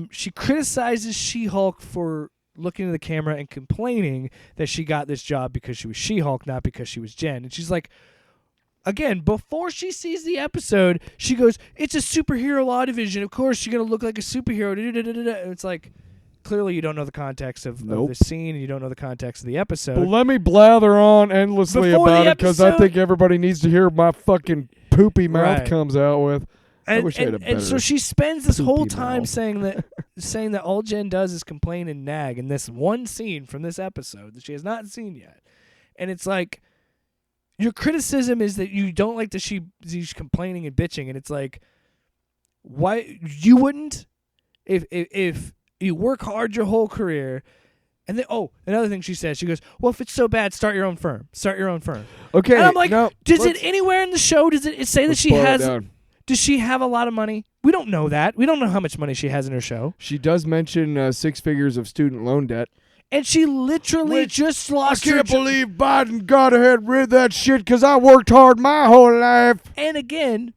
She criticizes She-Hulk for looking at the camera and complaining that she got this job because she was She-Hulk, not because she was Jen. And she's like, again, before she sees the episode, she goes, "It's a superhero law division. Of course, she's gonna look like a superhero." And it's like. Clearly, you don't know the context of the scene, and you don't know the context of the episode. But let me blather on endlessly about it because I think everybody needs to hear my fucking poopy mouth comes out with. I wish I had a better. And so she spends this whole time saying that all Jen does is complain and nag in this one scene from this episode that she has not seen yet, and it's like your criticism is that you don't like that she's complaining and bitching, and it's like why you wouldn't if you work hard your whole career And then, another thing she says, she goes, well, if it's so bad, start your own firm. Start your own firm. Okay. And I'm like, no, does it anywhere in the show, does it say that let's she boil it has, down. does she have a lot of money? We don't know that. We don't know how much money she has in her show. She does mention 6 figures of student loan debt. And she literally just lost her can't believe Biden got ahead rid of that shit because I worked hard my whole life. And again,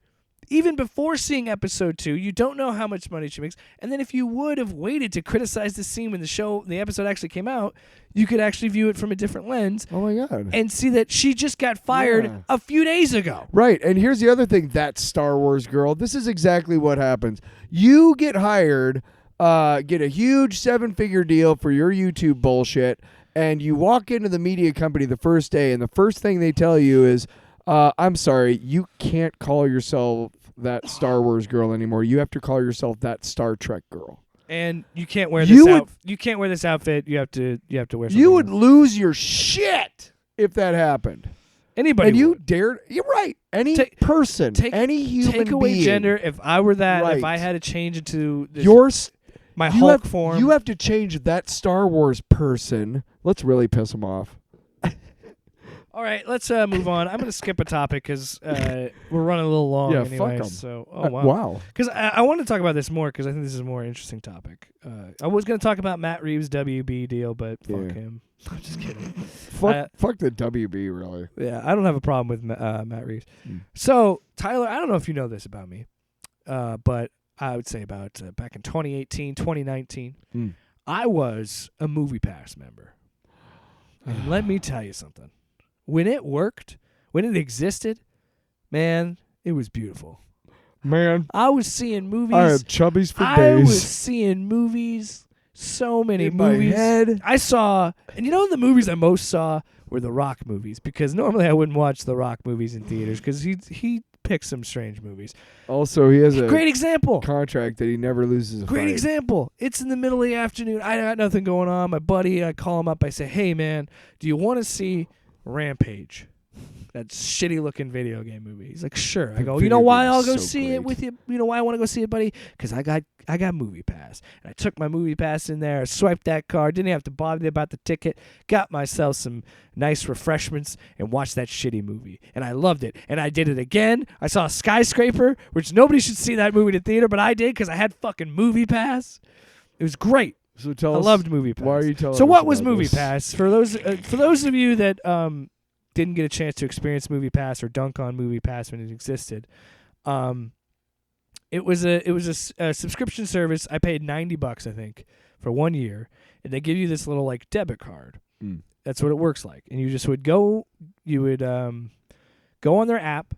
even before seeing episode 2, you don't know how much money she makes. And then if you would have waited to criticize the scene when the episode actually came out, you could actually view it from a different lens. Oh my God. And see that she just got fired a few days ago. Right. And here's the other thing, that Star Wars girl. This is exactly what happens. You get hired, get a huge 7-figure deal for your YouTube bullshit, and you walk into the media company the first day, and the first thing they tell you is, I'm sorry, you can't call yourself that Star Wars girl anymore. You have to call yourself that Star Trek girl. And you can't wear this you can't wear this outfit. You have to wear something. You would else. lose your shit if that happened. Anybody and you would. dared. You're right. Any person, any human take away being. gender. If I were that, Right. if I had to change into this, my Hulk form. You have to change that Star Wars person. Let's really piss him off. All right, let's move on. I'm going to skip a topic because we're running a little long. Yeah, anyway, fuck 'em. So, Wow. Because I want to talk about this more because I think this is a more interesting topic. I was going to talk about Matt Reeves' WB deal, but fuck him. I'm just kidding. Fuck the WB, really. Yeah, I don't have a problem with Matt Reeves. So, Tyler, I don't know if you know this about me, but I would say about back in 2018, 2019, I was a MoviePass member. And let me tell you something. When it worked, when it existed, man, it was beautiful. Man, I was seeing movies. I had chubbies for I days. was seeing movies. So many In movies. my head. I saw, and you know the movies I most saw were the Rock movies because normally I wouldn't watch the Rock movies in theaters because he picks some strange movies. Also, he has a Great example. contract that he never loses a Great fight. example. It's in the middle of the afternoon. I got nothing going on. My buddy, I call him up. I say, hey, man, do you want to see Rampage? That shitty looking video game movie. He's like, sure. I go, you know why I'll go see it with you? You know why I want to go see it, buddy? Because I got MoviePass. And I took my MoviePass in there, I swiped that card, didn't have to bother about the ticket, got myself some nice refreshments, and watched that shitty movie. And I loved it. And I did it again. I saw Skyscraper, which nobody should see that movie in the theater, but I did because I had fucking MoviePass. It was great. So tell I us, loved MoviePass. Why are you telling So us what was about this? MoviePass? For those of you that didn't get a chance to experience MoviePass or dunk on MoviePass when it existed, it was a subscription service. I paid $90, I think, for 1 year, and they give you this little like debit card. That's what it works like, and you just would go. You would go on their app,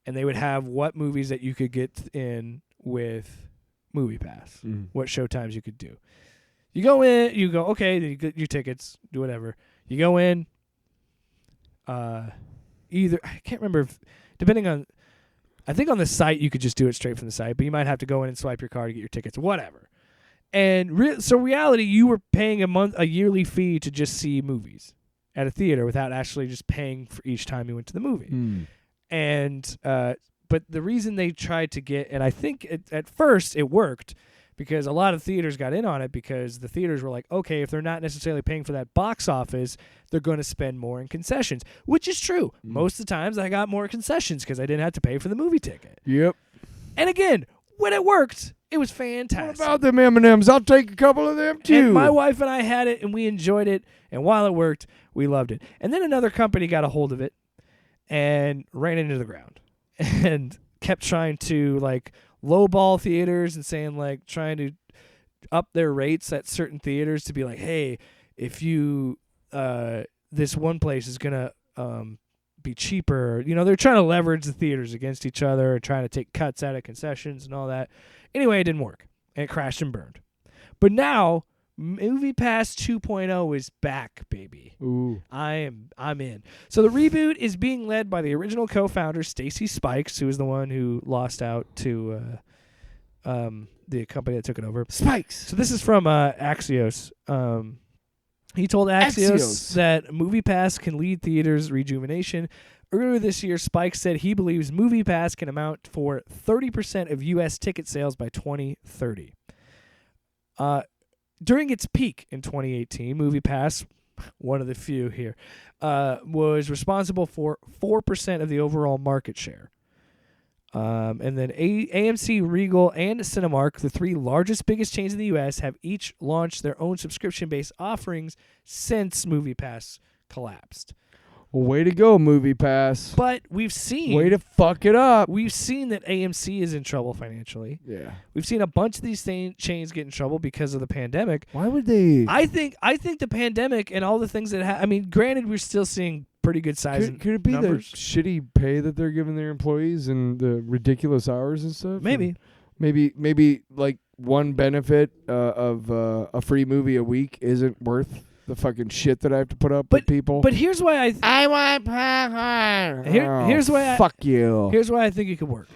and they would have what movies that you could get in with MoviePass, what showtimes you could do. You go in, you go, okay, then you get your tickets, do whatever. You go in, either, I can't remember, if, depending on, I think on the site you could just do it straight from the site, but you might have to go in and swipe your card to get your tickets, whatever. And so reality, you were paying a yearly fee to just see movies at a theater without actually just paying for each time you went to the movie. And, but the reason they tried to get, and I think at first it worked, because a lot of theaters got in on it because the theaters were like, okay, if they're not necessarily paying for that box office, they're going to spend more in concessions, which is true. Most of the times I got more concessions because I didn't have to pay for the movie ticket. Yep. And again, when it worked, it was fantastic. What about them M&Ms? I'll take a couple of them too. And my wife and I had it, and we enjoyed it. And while it worked, we loved it. And then another company got a hold of it and ran into the ground and kept trying to like lowball theaters and saying like trying to up their rates at certain theaters to be like, hey, if you this one place is gonna be cheaper. You know, they're trying to leverage the theaters against each other, trying to take cuts out of concessions and all that. Anyway, it didn't work, and it crashed and burned. But now MoviePass 2.0 is back, baby. Ooh. I'm in. So the reboot is being led by the original co-founder Stacy Spikes, who is the one who lost out to the company that took it over. Spikes. So this is from Axios. He told Axios that MoviePass can lead theaters' rejuvenation. Earlier this year, Spikes said he believes MoviePass can amount for 30% of U.S. ticket sales by 2030. during its peak in 2018, MoviePass, one of the few here, was responsible for 4% of the overall market share. And then AMC, Regal, and Cinemark, the three largest, biggest chains in the U.S., have each launched their own subscription-based offerings since MoviePass collapsed. Well, way to go, MoviePass. But we've seen... Way to fuck it up. We've seen that AMC is in trouble financially. Yeah. We've seen a bunch of these chains get in trouble because of the pandemic. Why would they... I think the pandemic and all the things that... I mean, granted, we're still seeing pretty good size Could it be numbers. the shitty pay that they're giving their employees and the ridiculous hours and stuff? Maybe. Maybe like one benefit of a free movie a week isn't worth the fucking shit that I have to put up with people. But here's why I want popcorn. Here's why fuck you. Here's why I think it could work.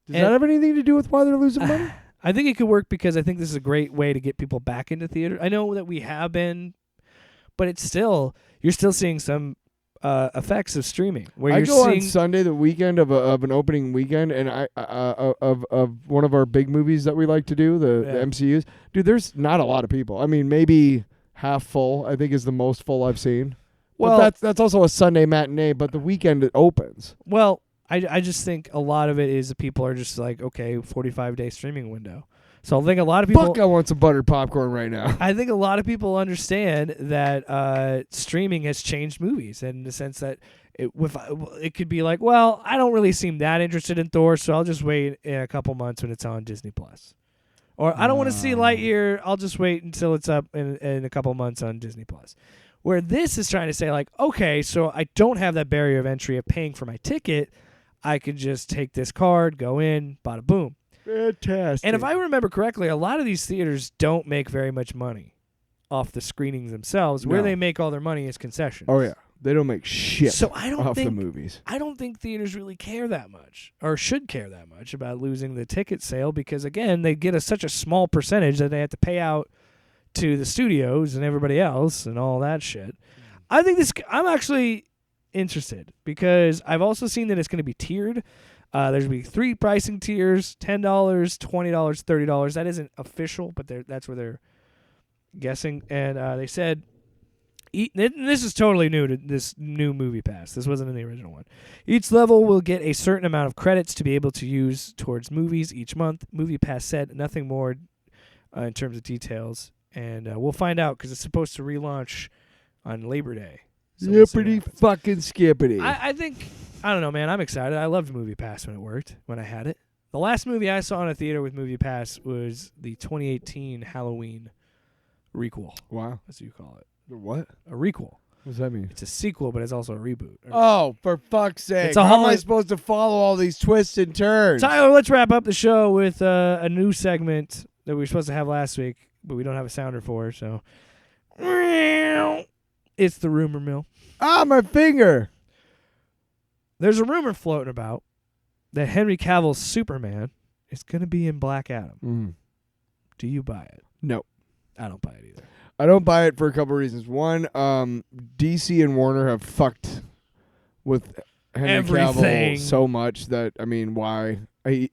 Does that have anything to do with why they're losing money? I think it could work because I think this is a great way to get people back into theater. I know that we have been, but it's still you're still seeing some effects of streaming. Where I you're go seeing on Sunday, the weekend of an opening weekend, and I of one of our big movies that we like to do, the MCUs. Dude, there's not a lot of people. I mean, maybe half full, I think, is the most full I've seen. Well, but that's also a Sunday matinee, but the weekend it opens. Well, I just think a lot of it is that people are just like, okay, 45-day streaming window. So I think a lot of people... Fuck, I want some buttered popcorn right now. I think a lot of people understand that streaming has changed movies in the sense that it could be like, well, I don't really seem that interested in Thor, so I'll just wait in a couple months when it's on Disney+. Or I don't want to see Lightyear, I'll just wait until it's up in a couple months on Disney+. Where this is trying to say, like, okay, so I don't have that barrier of entry of paying for my ticket. I could just take this card, go in, bada boom. Fantastic. And if I remember correctly, a lot of these theaters don't make very much money off the screenings themselves. Where they make all their money is concessions. Oh, yeah. They don't make shit so I don't off think, the movies. I don't think theaters really care that much or should care that much about losing the ticket sale because, again, they get such a small percentage that they have to pay out to the studios and everybody else and all that shit. I think I'm actually interested because I've also seen that it's going to be tiered. There's going to be 3 pricing tiers, $10, $20, $30. That isn't official, but that's where they're guessing. And they said, this is totally new to this new MoviePass. This wasn't in the original one. Each level will get a certain amount of credits to be able to use towards movies each month. MoviePass said nothing more in terms of details. And we'll find out because it's supposed to relaunch on Labor Day. So Yippity fucking skippity. I think, I don't know, man. I'm excited. I loved MoviePass when it worked, when I had it. The last movie I saw in a theater with MoviePass was the 2018 Halloween requel. Wow. That's what you call it. What? A requel. What does that mean? It's a sequel, but it's also a reboot. Oh, for fuck's sake. It's a How am whole- I supposed to follow all these twists and turns? Tyler, let's wrap up the show with a new segment that we were supposed to have last week, but we don't have a sounder for, so. It's the rumor mill. Ah, my finger. There's a rumor floating about that Henry Cavill's Superman is going to be in Black Adam. Do you buy it? No. I don't buy it either. I don't buy it for a couple of reasons. One, DC and Warner have fucked with Henry Cavill so much that, I mean, why? I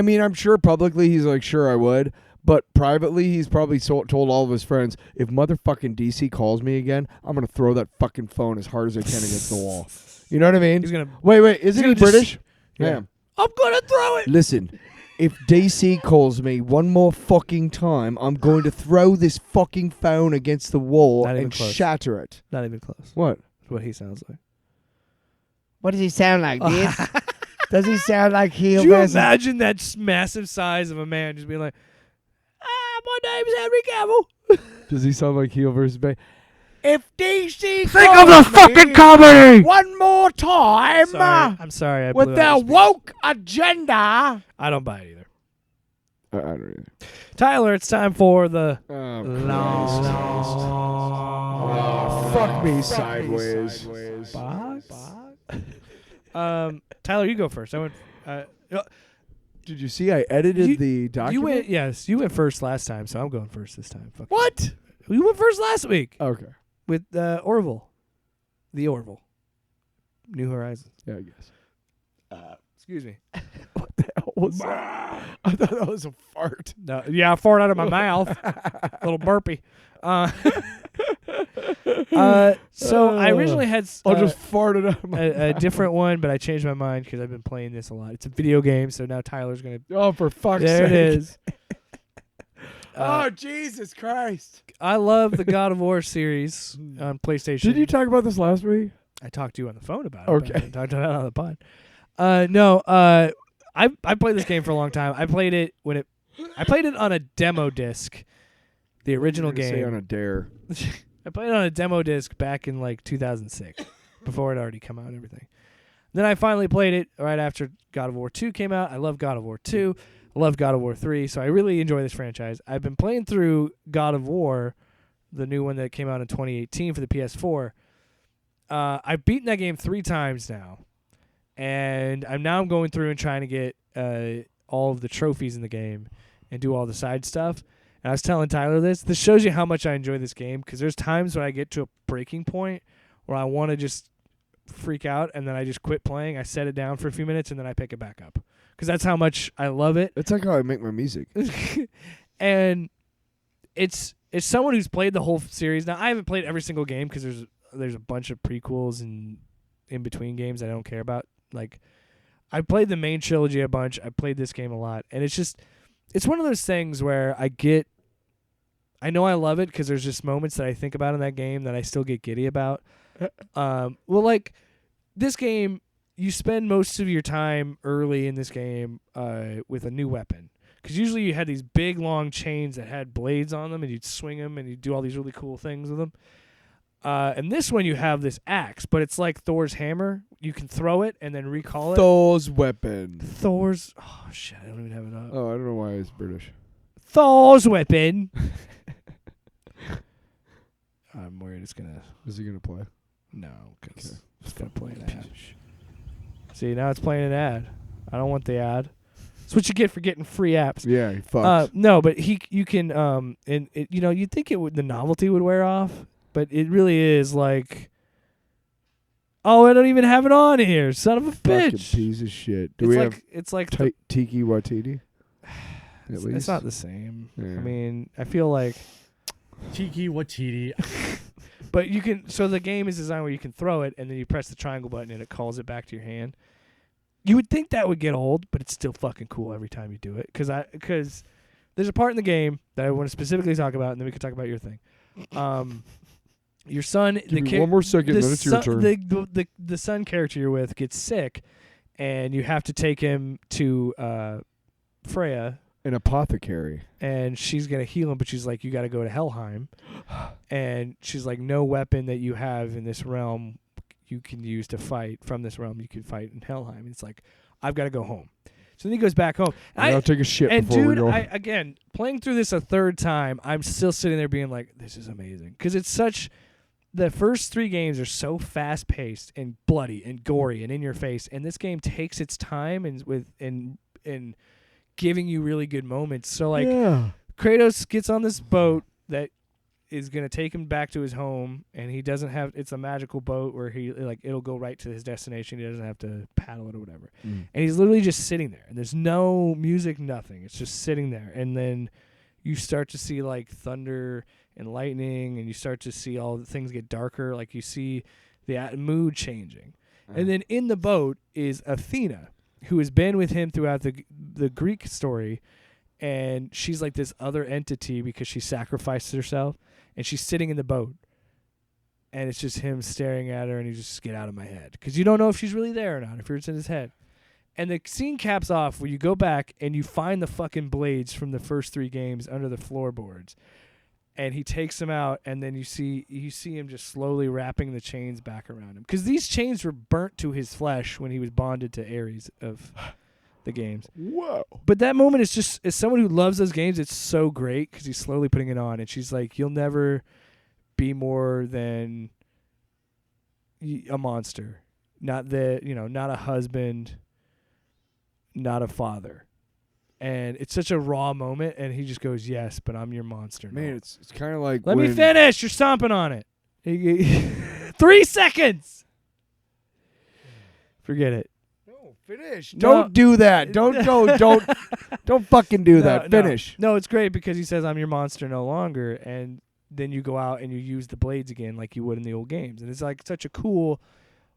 mean, I'm sure publicly he's like, sure, I would. But privately, he's probably told all of his friends, if motherfucking DC calls me again, I'm going to throw that fucking phone as hard as I can against the wall. You know what I mean? He's gonna Wait, isn't he British? Yeah. I'm going to throw it. Listen, if DC calls me one more fucking time, I'm going to throw this fucking phone against the wall and shatter it. Not even close. What? That's what he sounds like. What does he sound like, this? Does he sound like Could you imagine that massive size of a man just being like, my name's Henry Cavill. Does he sound like heel versus Bay? If DC Think of the fucking comedy one more time I'm sorry. I with blew their out his speech. woke agenda. I don't buy it either. I don't either. Tyler, it's time for the fuck me sideways. Tyler, you go first. I went. Did you see I edited the document? You went first last time, so I'm going first this time. Fuck What? you went first last week Okay. with Orville, the Orville, New Horizons. Yeah, I guess. Excuse me. What the hell was that? I thought that was a fart. No, yeah, I fart out of my mouth. Little burpee. So I originally had I'll just fart it out of my a different one, but I changed my mind because I've been playing this a lot. It's a video game, so now Tyler's going to... Oh, for fuck's There sake. it is. Oh, Jesus Christ. I love the God of War series on PlayStation. Did you talk about this last week? I talked to you on the phone about it. Okay. But I didn't talk about it on the pod. I played this game for a long time. I played it on a demo disc, the original game. Say on a dare. I played it on a demo disc back in like 2006, before it had already come out and everything. Then I finally played it right after God of War 2 came out. I love God of War 2. I love God of War 3, so I really enjoy this franchise. I've been playing through God of War, the new one that came out in 2018 for the PS4. I've beaten that game 3 times now, and I'm going through and trying to get all of the trophies in the game and do all the side stuff. And I was telling Tyler this. This shows you how much I enjoy this game, because there's times when I get to a breaking point where I want to just freak out, and then I just quit playing. I set it down for a few minutes, and then I pick it back up, because that's how much I love it. It's like how I make my music. And it's someone who's played the whole series. Now, I haven't played every single game because there's a bunch of prequels and in between games I don't care about. Like, I played the main trilogy a bunch. I played this game a lot, and it's one of those things where I know I love it because there's just moments that I think about in that game that I still get giddy about. Well, like this game, you spend most of your time early in this game with a new weapon, because usually you had these big long chains that had blades on them, and you'd swing them and you'd do all these really cool things with them. And this one you have this axe, but it's like Thor's hammer. You can throw it and then recall it. Thor's weapon. Oh shit, I don't even have it up. Oh, I don't know why it's British. Thor's weapon. I'm worried it's gonna... Is he gonna play? No, because it's gonna play an ad. See, now it's playing an ad. I don't want the ad. That's what you get for getting free apps. Yeah, he fucks. No, but you can and it, you'd think the novelty would wear off, but it really is like, oh, I don't even have it on here, son of a Fucking bitch. piece of shit. Do we have it's like Tiki Watiti? At least it's not the same. Yeah. I mean, I feel like Tiki Watiti. but you can. So the game is designed where you can throw it, and then you press the triangle button, and it calls it back to your hand. You would think that would get old, but it's still fucking cool every time you do it. Because there's a part in the game that I want to specifically talk about, and then we can talk about your thing. Your son. Give me one more second, then it's your turn. The son character you're with gets sick, and you have to take him to Freya. An apothecary. And she's going to heal him, but she's like, you got to go to Helheim. And she's like, no weapon that you have in this realm you can use to fight. From this realm you can fight in Helheim. And it's like, I've got to go home. So then he goes back home. I'll take a shit and before dude, we go. Again, playing through this a third time, I'm still sitting there being like, this is amazing. Because it's such... The first 3 games are so fast-paced and bloody and gory and in your face. And this game takes its time and giving you really good moments. So like Kratos gets on this boat that is going to take him back to his home, and he doesn't have, it's a magical boat where he like it'll go right to his destination. He doesn't have to paddle it or whatever. And he's literally just sitting there, and there's no music, nothing. It's just sitting there. And then you start to see like thunder and lightning, and you start to see all the things get darker. Like you see the mood changing. And then in the boat is Athena, who has been with him throughout the Greek story, and she's like this other entity because she sacrificed herself, and she's sitting in the boat, and it's just him staring at her, and he just, get out of my head, because you don't know if she's really there or not, if it's in his head. And the scene caps off where you go back and you find the fucking blades from the first 3 games under the floorboards, and he takes them out, and then you see him just slowly wrapping the chains back around him. Because these chains were burnt to his flesh when he was bonded to Ares of the games. Whoa. But that moment is just, as someone who loves those games, it's so great because he's slowly putting it on. And she's like, you'll never be more than a monster. Not a husband, not a father. And it's such a raw moment, and he just goes, yes, but I'm your monster. Man, it's kind of like Let me finish. You're stomping on it. 3 seconds. Forget it. No, Finish. No. Don't do that. Don't go. Don't fucking do that. Finish. No, it's great because he says, I'm your monster no longer. And then you go out and you use the blades again like you would in the old games. And it's like such a cool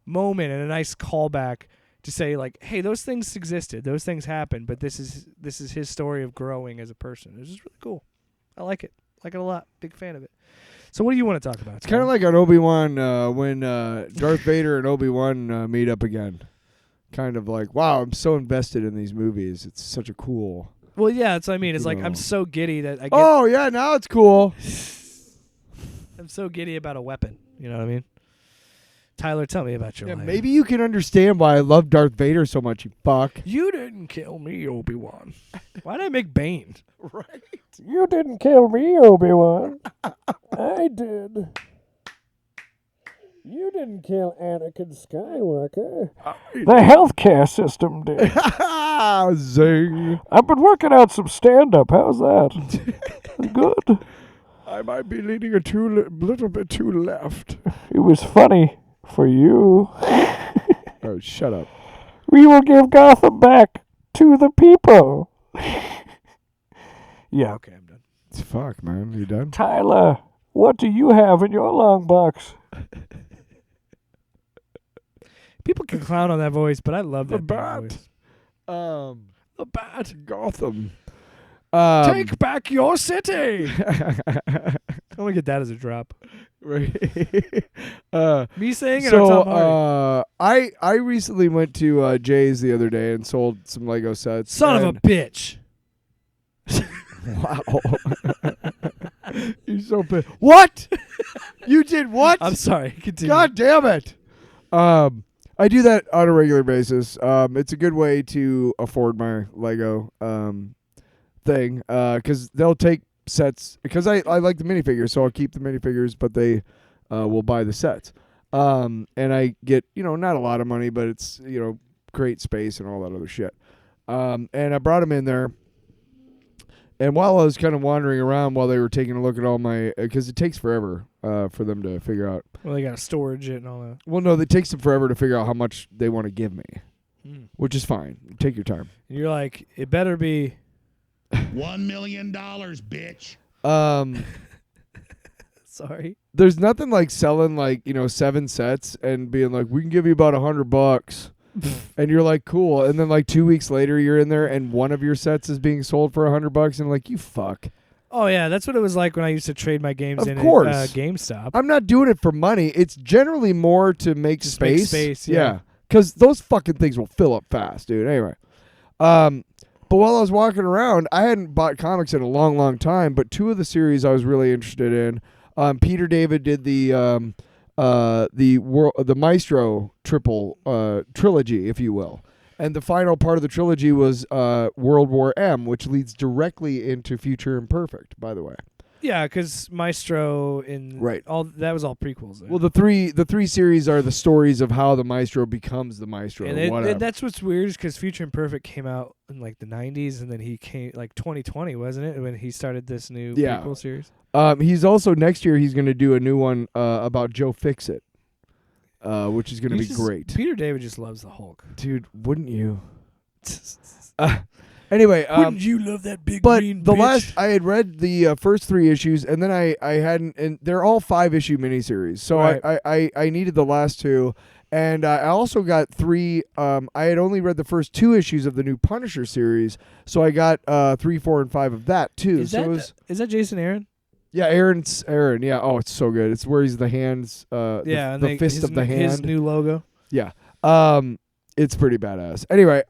moment and a nice callback to say, like, hey, those things existed. Those things happened. But this is his story of growing as a person. It's just really cool. I like it. Like it a lot. Big fan of it. So what do you want to talk about? It's kind of like on Obi-Wan when Darth Vader and Obi-Wan meet up again. Kind of like, wow, I'm so invested in these movies. It's such a cool. Well, yeah, that's what I mean. It's like I'm so giddy that I get. Oh yeah, now it's cool. I'm so giddy about a weapon. You know what I mean? Tyler, tell me about your life. Maybe you can understand why I love Darth Vader so much. You fuck. You didn't kill me, Obi-Wan. Why did I make Bane? Right. You didn't kill me, Obi-Wan. I did. You didn't kill Anakin Skywalker. The healthcare system did. Zing. I've been working out some stand-up. How's that? Good. I might be leaning a little bit too left. It was funny for you. Oh, shut up. We will give Gotham back to the people. Yeah, okay, I'm done. Fuck, man. You done? Tyler, what do you have in your long box? People can clown on that voice, but I love that voice. The bat. Gotham. Take back your city. I want to get that as a drop. Right. Me saying it or Tom Hardy? I recently went to Jay's the other day and sold some Lego sets. Son of a bitch. Wow. You're so pissed. What? You did what? I'm sorry. Continue. God damn it. I do that on a regular basis. It's a good way to afford my Lego thing because they'll take sets because I like the minifigures, so I'll keep the minifigures, but they will buy the sets. And I get, not a lot of money, but it's, great space and all that other shit. And I brought them in there. And while I was kind of wandering around while they were taking a look at all my, because it takes forever for them to figure out. Well, they got storage it and all that. Well, no, it takes them forever to figure out how much they want to give me, which is fine. Take your time. And you're like, it better be $1 million, bitch. Sorry. There's nothing like selling 7 sets and being like, we can give you about $100. And you're like, cool. And then 2 weeks later, you're in there and one of your sets is being sold for $100 and like, you fuck. Oh, yeah. That's what it was like when I used to trade my games of course. At GameStop. I'm not doing it for money. It's generally more to make Just space. Make space, yeah. Because those fucking things will fill up fast, dude. Anyway. But while I was walking around, I hadn't bought comics in a long, long time, but 2 of the series I was really interested in. Peter David did the Maestro trilogy, if you will. And the final part of the trilogy was World War M, which leads directly into Future Imperfect, by the way. Yeah, because Maestro that was all prequels. There. Well, the three series are the stories of how the Maestro becomes the Maestro. And that's what's weird is because Future Imperfect came out in the 90s, and then he came 2020, wasn't it, when he started this new prequel series? He's also next year he's going to do a new one about Joe Fixit, which is going to be great. Peter David just loves the Hulk, dude. Wouldn't you? Anyway, wouldn't you love that big green the bitch? last I had read the first 3 issues, and then I hadn't, and they're all 5-issue miniseries. So right. I needed the last 2, and I also got 3. I had only read the first 2 issues of the new Punisher series, so I got 3, 4, and 5 of that too. Is that Jason Aaron? Yeah, Aaron. Yeah. Oh, it's so good. It's where he's the hands. The fist of the hand. His new logo. Yeah. It's pretty badass. Anyway,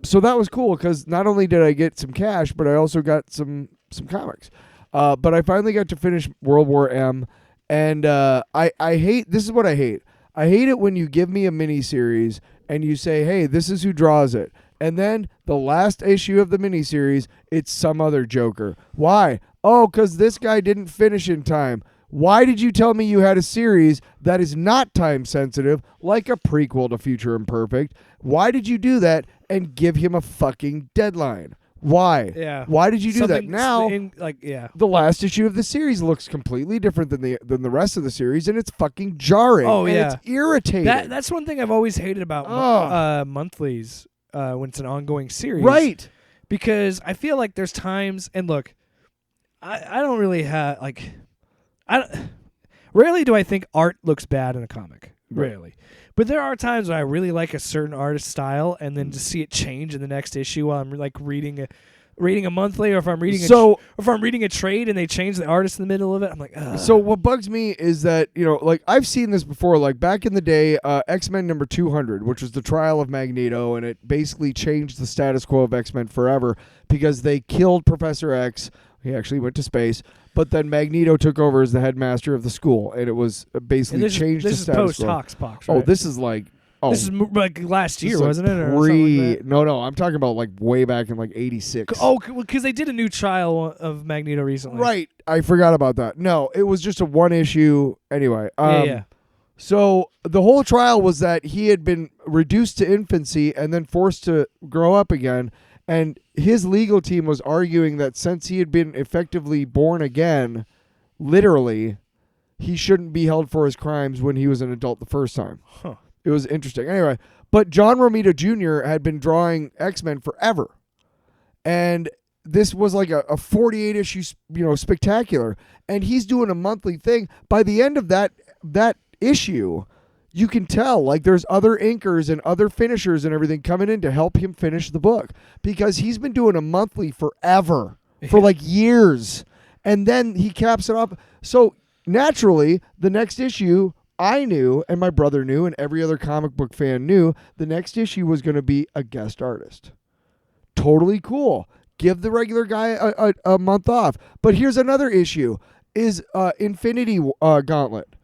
so that was cool because not only did I get some cash, but I also got some comics. But I finally got to finish World War M, and I hate. This is what I hate. I hate it when you give me a miniseries and you say, "Hey, this is who draws it," and then the last issue of the miniseries, it's some other Joker. Why? Oh, because this guy didn't finish in time. Why did you tell me you had a series that is not time sensitive, like a prequel to Future Imperfect? Why did you do that and give him a fucking deadline? Why? Yeah. Why did you do that? Now, the last issue of the series looks completely different than the rest of the series, and it's fucking jarring. Oh, and yeah. It's irritating. That's one thing I've always hated about monthlies. when it's an ongoing series. Right. Because I feel like there's times, and look, I don't really have, like, rarely do I think art looks bad in a comic. Right. Rarely. But there are times where I really like a certain artist style, and then to see it change in the next issue while I'm like reading a monthly, or if I'm reading a trade and they change the artist in the middle of it, I'm like, ugh. So what bugs me is that, like I've seen this before, like back in the day, X-Men number 200, which was the trial of Magneto, and it basically changed the status quo of X-Men forever because they killed Professor X. He actually went to space, but then Magneto took over as the headmaster of the school, and it was basically changed the status quo. This is post-Hoxpox, right? Oh, this is like... Oh, this is like last year, like wasn't it? Or something like that? No, I'm talking about like way back in like 86. Oh, because they did a new trial of Magneto recently. Right. I forgot about that. No, it was just a one issue. Anyway. Yeah. So the whole trial was that he had been reduced to infancy and then forced to grow up again. And his legal team was arguing that since he had been effectively born again, literally, he shouldn't be held for his crimes when he was an adult the first time. Huh. It was interesting. Anyway, but John Romita Jr. had been drawing X-Men forever. And this was like a 48 issue, spectacular. And he's doing a monthly thing. By the end of that issue, you can tell like there's other inkers and other finishers and everything coming in to help him finish the book because he's been doing a monthly forever, for like years. And then he caps it off. So naturally, the next issue, I knew, and my brother knew, and every other comic book fan knew, the next issue was going to be a guest artist. Totally cool. Give the regular guy a month off. But here's another issue, is Infinity Gauntlet.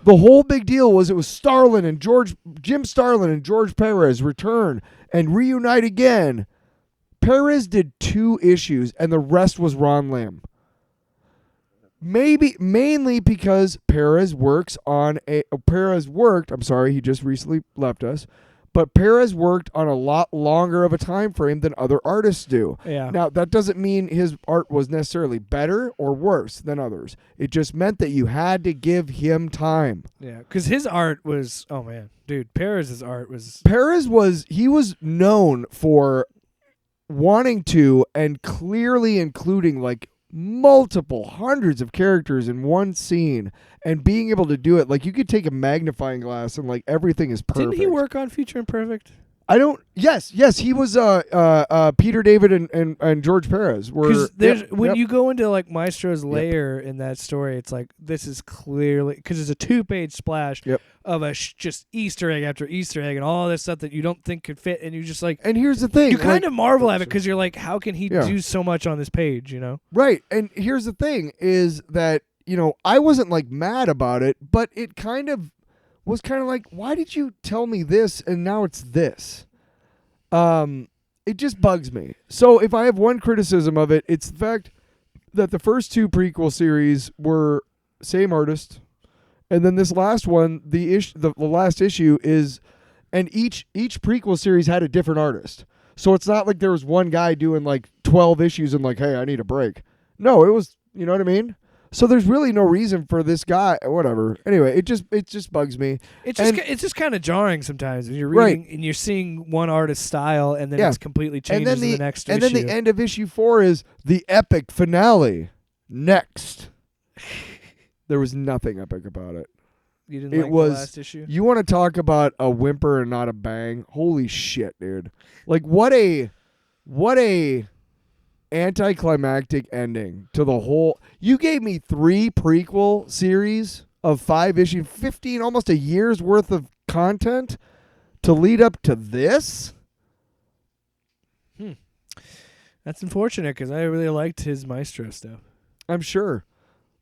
The whole big deal was it was Jim Starlin and George Perez return and reunite again. Perez did 2 issues, and the rest was Ron Lim. Mainly because Perez worked, he just recently left us, but Perez worked on a lot longer of a time frame than other artists do. Yeah. Now, that doesn't mean his art was necessarily better or worse than others. It just meant that you had to give him time. Yeah, because his art was, oh man, dude, Perez's art was... He was known for wanting to and clearly including like multiple hundreds of characters in one scene and being able to do it. Like you could take a magnifying glass and like everything is perfect. Didn't he work on Future Imperfect? Yes, he was Peter David and George Perez were. When you go into like Maestro's lair in that story, it's like this is clearly because it's a 2-page splash of just Easter egg after Easter egg and all this stuff that you don't think could fit, and you just like. And here's the thing, you kind of marvel at it because you're like, how can he do so much on this page? Right. And here's the thing is that I wasn't like mad about it, but it kind of was kind of like, why did you tell me this and now it's this? It just bugs me. So if I have one criticism of it, it's the fact that the first 2 prequel series were same artist, and then this last one, the last issue is, and each prequel series had a different artist. So it's not like there was one guy doing like 12 issues and like, hey, I need a break. No, it was, you know what I mean? So there's really no reason for this guy, whatever. Anyway, it just bugs me. It's just kind of jarring sometimes when you're reading and you're seeing one artist's style and then it's completely changes in the next issue. And then the end of issue 4 is the epic finale. Next. There was nothing epic about it. You didn't like the last issue? You want to talk about a whimper and not a bang? Holy shit, dude. Like what a anticlimactic ending to the whole. You gave me 3 prequel series of 5 issues, 15, almost a year's worth of content to lead up to this. That's unfortunate because I really liked his Maestro stuff. I'm sure,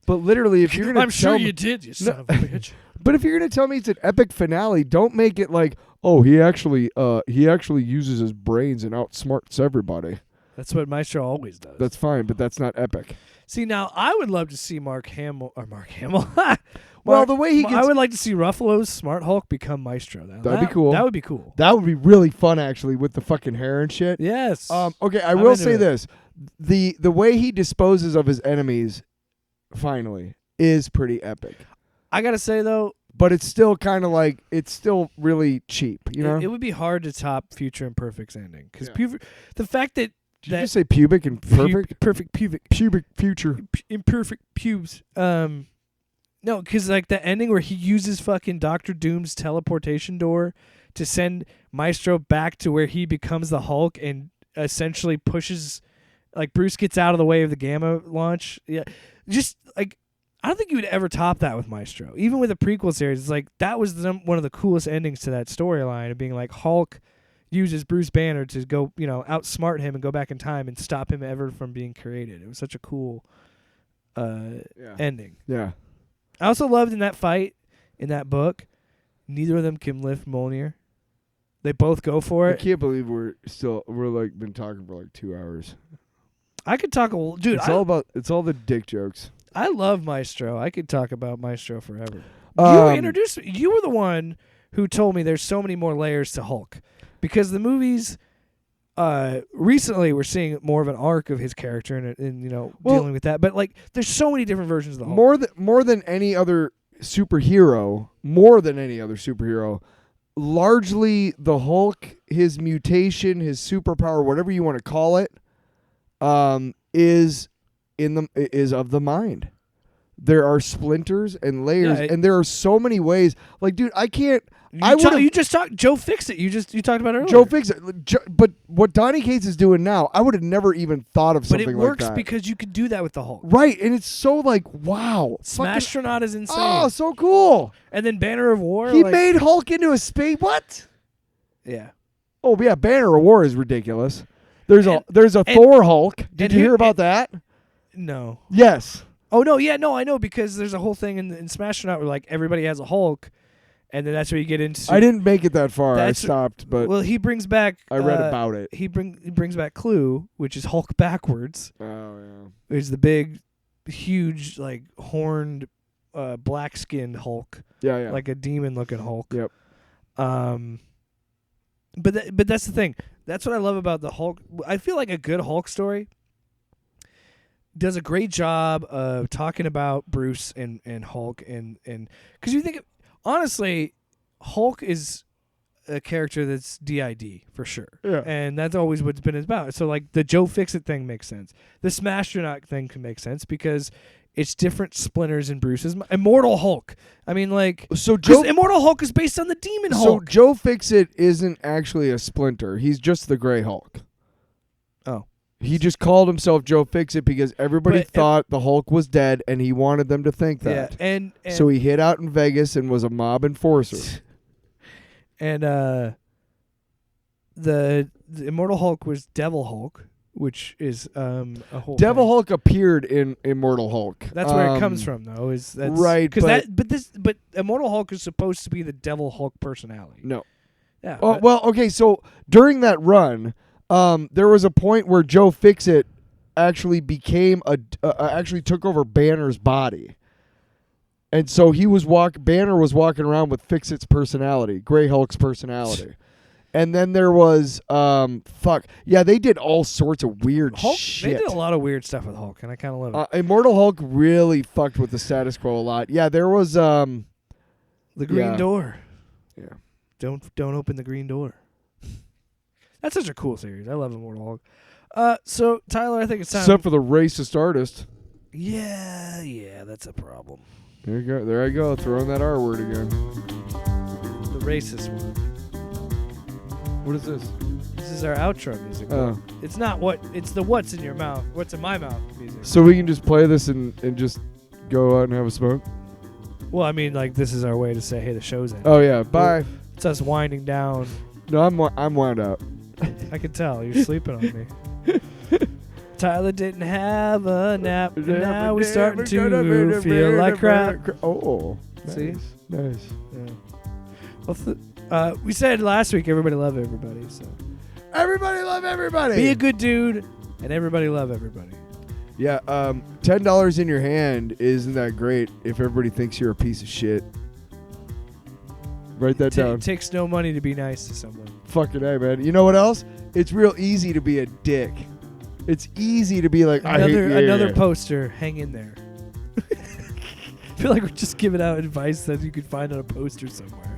but literally, if you're gonna, I'm sure you did, you son of a bitch. But if you're gonna tell me it's an epic finale, don't make it like, oh, he actually uses his brains and outsmarts everybody. That's what Maestro always does. That's fine, but that's not epic. See, now I would love to see Mark Hamill. Well, the way he gets... I would like to see Ruffalo's Smart Hulk become Maestro. That'd be cool. That would be cool. That would be really fun, actually, with the fucking hair and shit. Yes. Okay, I will say this: the way he disposes of his enemies, finally, is pretty epic. I gotta say though, but it's still kind of like it's still really cheap. You know, it would be hard to top Future Imperfect's ending because the fact that did you just say pubic and perfect? Perfect pubic future imperfect pubes. No, because like the ending where he uses fucking Dr. Doom's teleportation door to send Maestro back to where he becomes the Hulk and essentially pushes, like Bruce gets out of the way of the Gamma launch. Yeah, just like I don't think you would ever top that with Maestro. Even with a prequel series, it's like that was one of the coolest endings to that storyline of being like Hulk uses Bruce Banner to go, outsmart him and go back in time and stop him ever from being created. It was such a cool ending. Yeah. I also loved in that fight, in that book, neither of them can lift Mjolnir. They both go for it. I can't believe we're like been talking for like 2 hours. I could talk dude. It's all the dick jokes. I love Maestro. I could talk about Maestro forever. You were the one who told me there's so many more layers to Hulk. Because the movies recently we're seeing more of an arc of his character and dealing with that. But like there's so many different versions of the Hulk. More than any other superhero, largely the Hulk, his mutation, his superpower, whatever you want to call it, is of the mind. There are splinters and layers, and there are so many ways. Like, dude, I can't. You just talked Joe Fixit. You talked about it earlier. Joe Fixit. But what Donny Cates is doing now, I would have never even thought of something like that. But it works because you could do that with the Hulk. Right, and it's so like, wow. Smastronaut is insane. Oh, so cool. And then Banner of War. He made Hulk into a space. What? Yeah. Oh, yeah, Banner of War is ridiculous. There's a Thor Hulk. Did you hear about that? No. Yes. Oh, no, yeah, no, I know, because there's a whole thing in Smastronaut where, like, everybody has a Hulk, and then that's where you get into... I didn't make it that far. I stopped, but... Well, he brings back... I read about it. He brings back Clue, which is Hulk backwards. Oh, yeah. It's the big, huge, like, horned, black-skinned Hulk. Yeah, yeah. Like a demon-looking Hulk. Yep. But that's the thing. That's what I love about the Hulk. I feel like a good Hulk story does a great job of talking about Bruce and Hulk and because you think honestly, Hulk is a character that's DID for sure, and that's always what's been about. So like the Joe Fixit thing makes sense. The Smastronaut thing can make sense because it's different splinters in Bruce's Immortal Hulk. I mean, like Immortal Hulk is based on the Demon Hulk. So Joe Fixit isn't actually a splinter. He's just the Gray Hulk. Oh. He just called himself Joe Fixit because everybody thought the Hulk was dead, and he wanted them to think that. Yeah, and so he hid out in Vegas and was a mob enforcer. And the Immortal Hulk was Devil Hulk, which is a whole Devil thing. Hulk appeared in Immortal Hulk. That's where it comes from, though. Right? But Immortal Hulk is supposed to be the Devil Hulk personality. No. Yeah. Well, okay. So during that run, there was a point where Joe Fixit actually became actually took over Banner's body, and so Banner was walking around with Fixit's personality, Gray Hulk's personality. And then there was they did all sorts of weird shit. They did a lot of weird stuff with Hulk, and I kind of love it. Immortal Hulk really fucked with the status quo a lot. Yeah, there was the Green Door. Yeah, don't open the Green Door. That's such a cool series. I love Immortal Hulk. So Tyler, I think it's time. Except for the racist artist. Yeah, that's a problem. There you go. There I go, throwing that R word again. The racist one. What is this? This is our outro music. Oh. It's not it's the what's in your mouth, what's in my mouth music. So we can just play this and just go out and have a smoke? Well, I mean, like, this is our way to say, hey, the show's in. Oh, yeah, bye. It's us winding down. No, I'm wound up. I can tell. You're sleeping on me. Tyler didn't have a nap, and now we're starting to feel like crap. Oh, see? Nice. Yeah. Well, we said last week, everybody love everybody. So everybody love everybody. Be a good dude, and everybody love everybody. Yeah, $10 in your hand isn't that great if everybody thinks you're a piece of shit. Write that down. It takes no money to be nice to someone. Fucking A, man. You know what else? It's real easy to be a dick. It's easy to be like, I hate you. Another poster. Hang in there. feel like we're just giving out advice that you could find on a poster somewhere.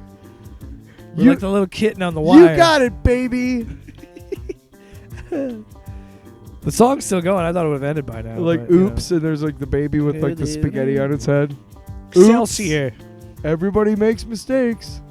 We're You- like the little kitten on the wire. You got it, baby. The song's still going. I thought it would have ended by now. Like, but, you know. oops, and there's like the baby with like the spaghetti on its head. Excelsior. Everybody makes mistakes.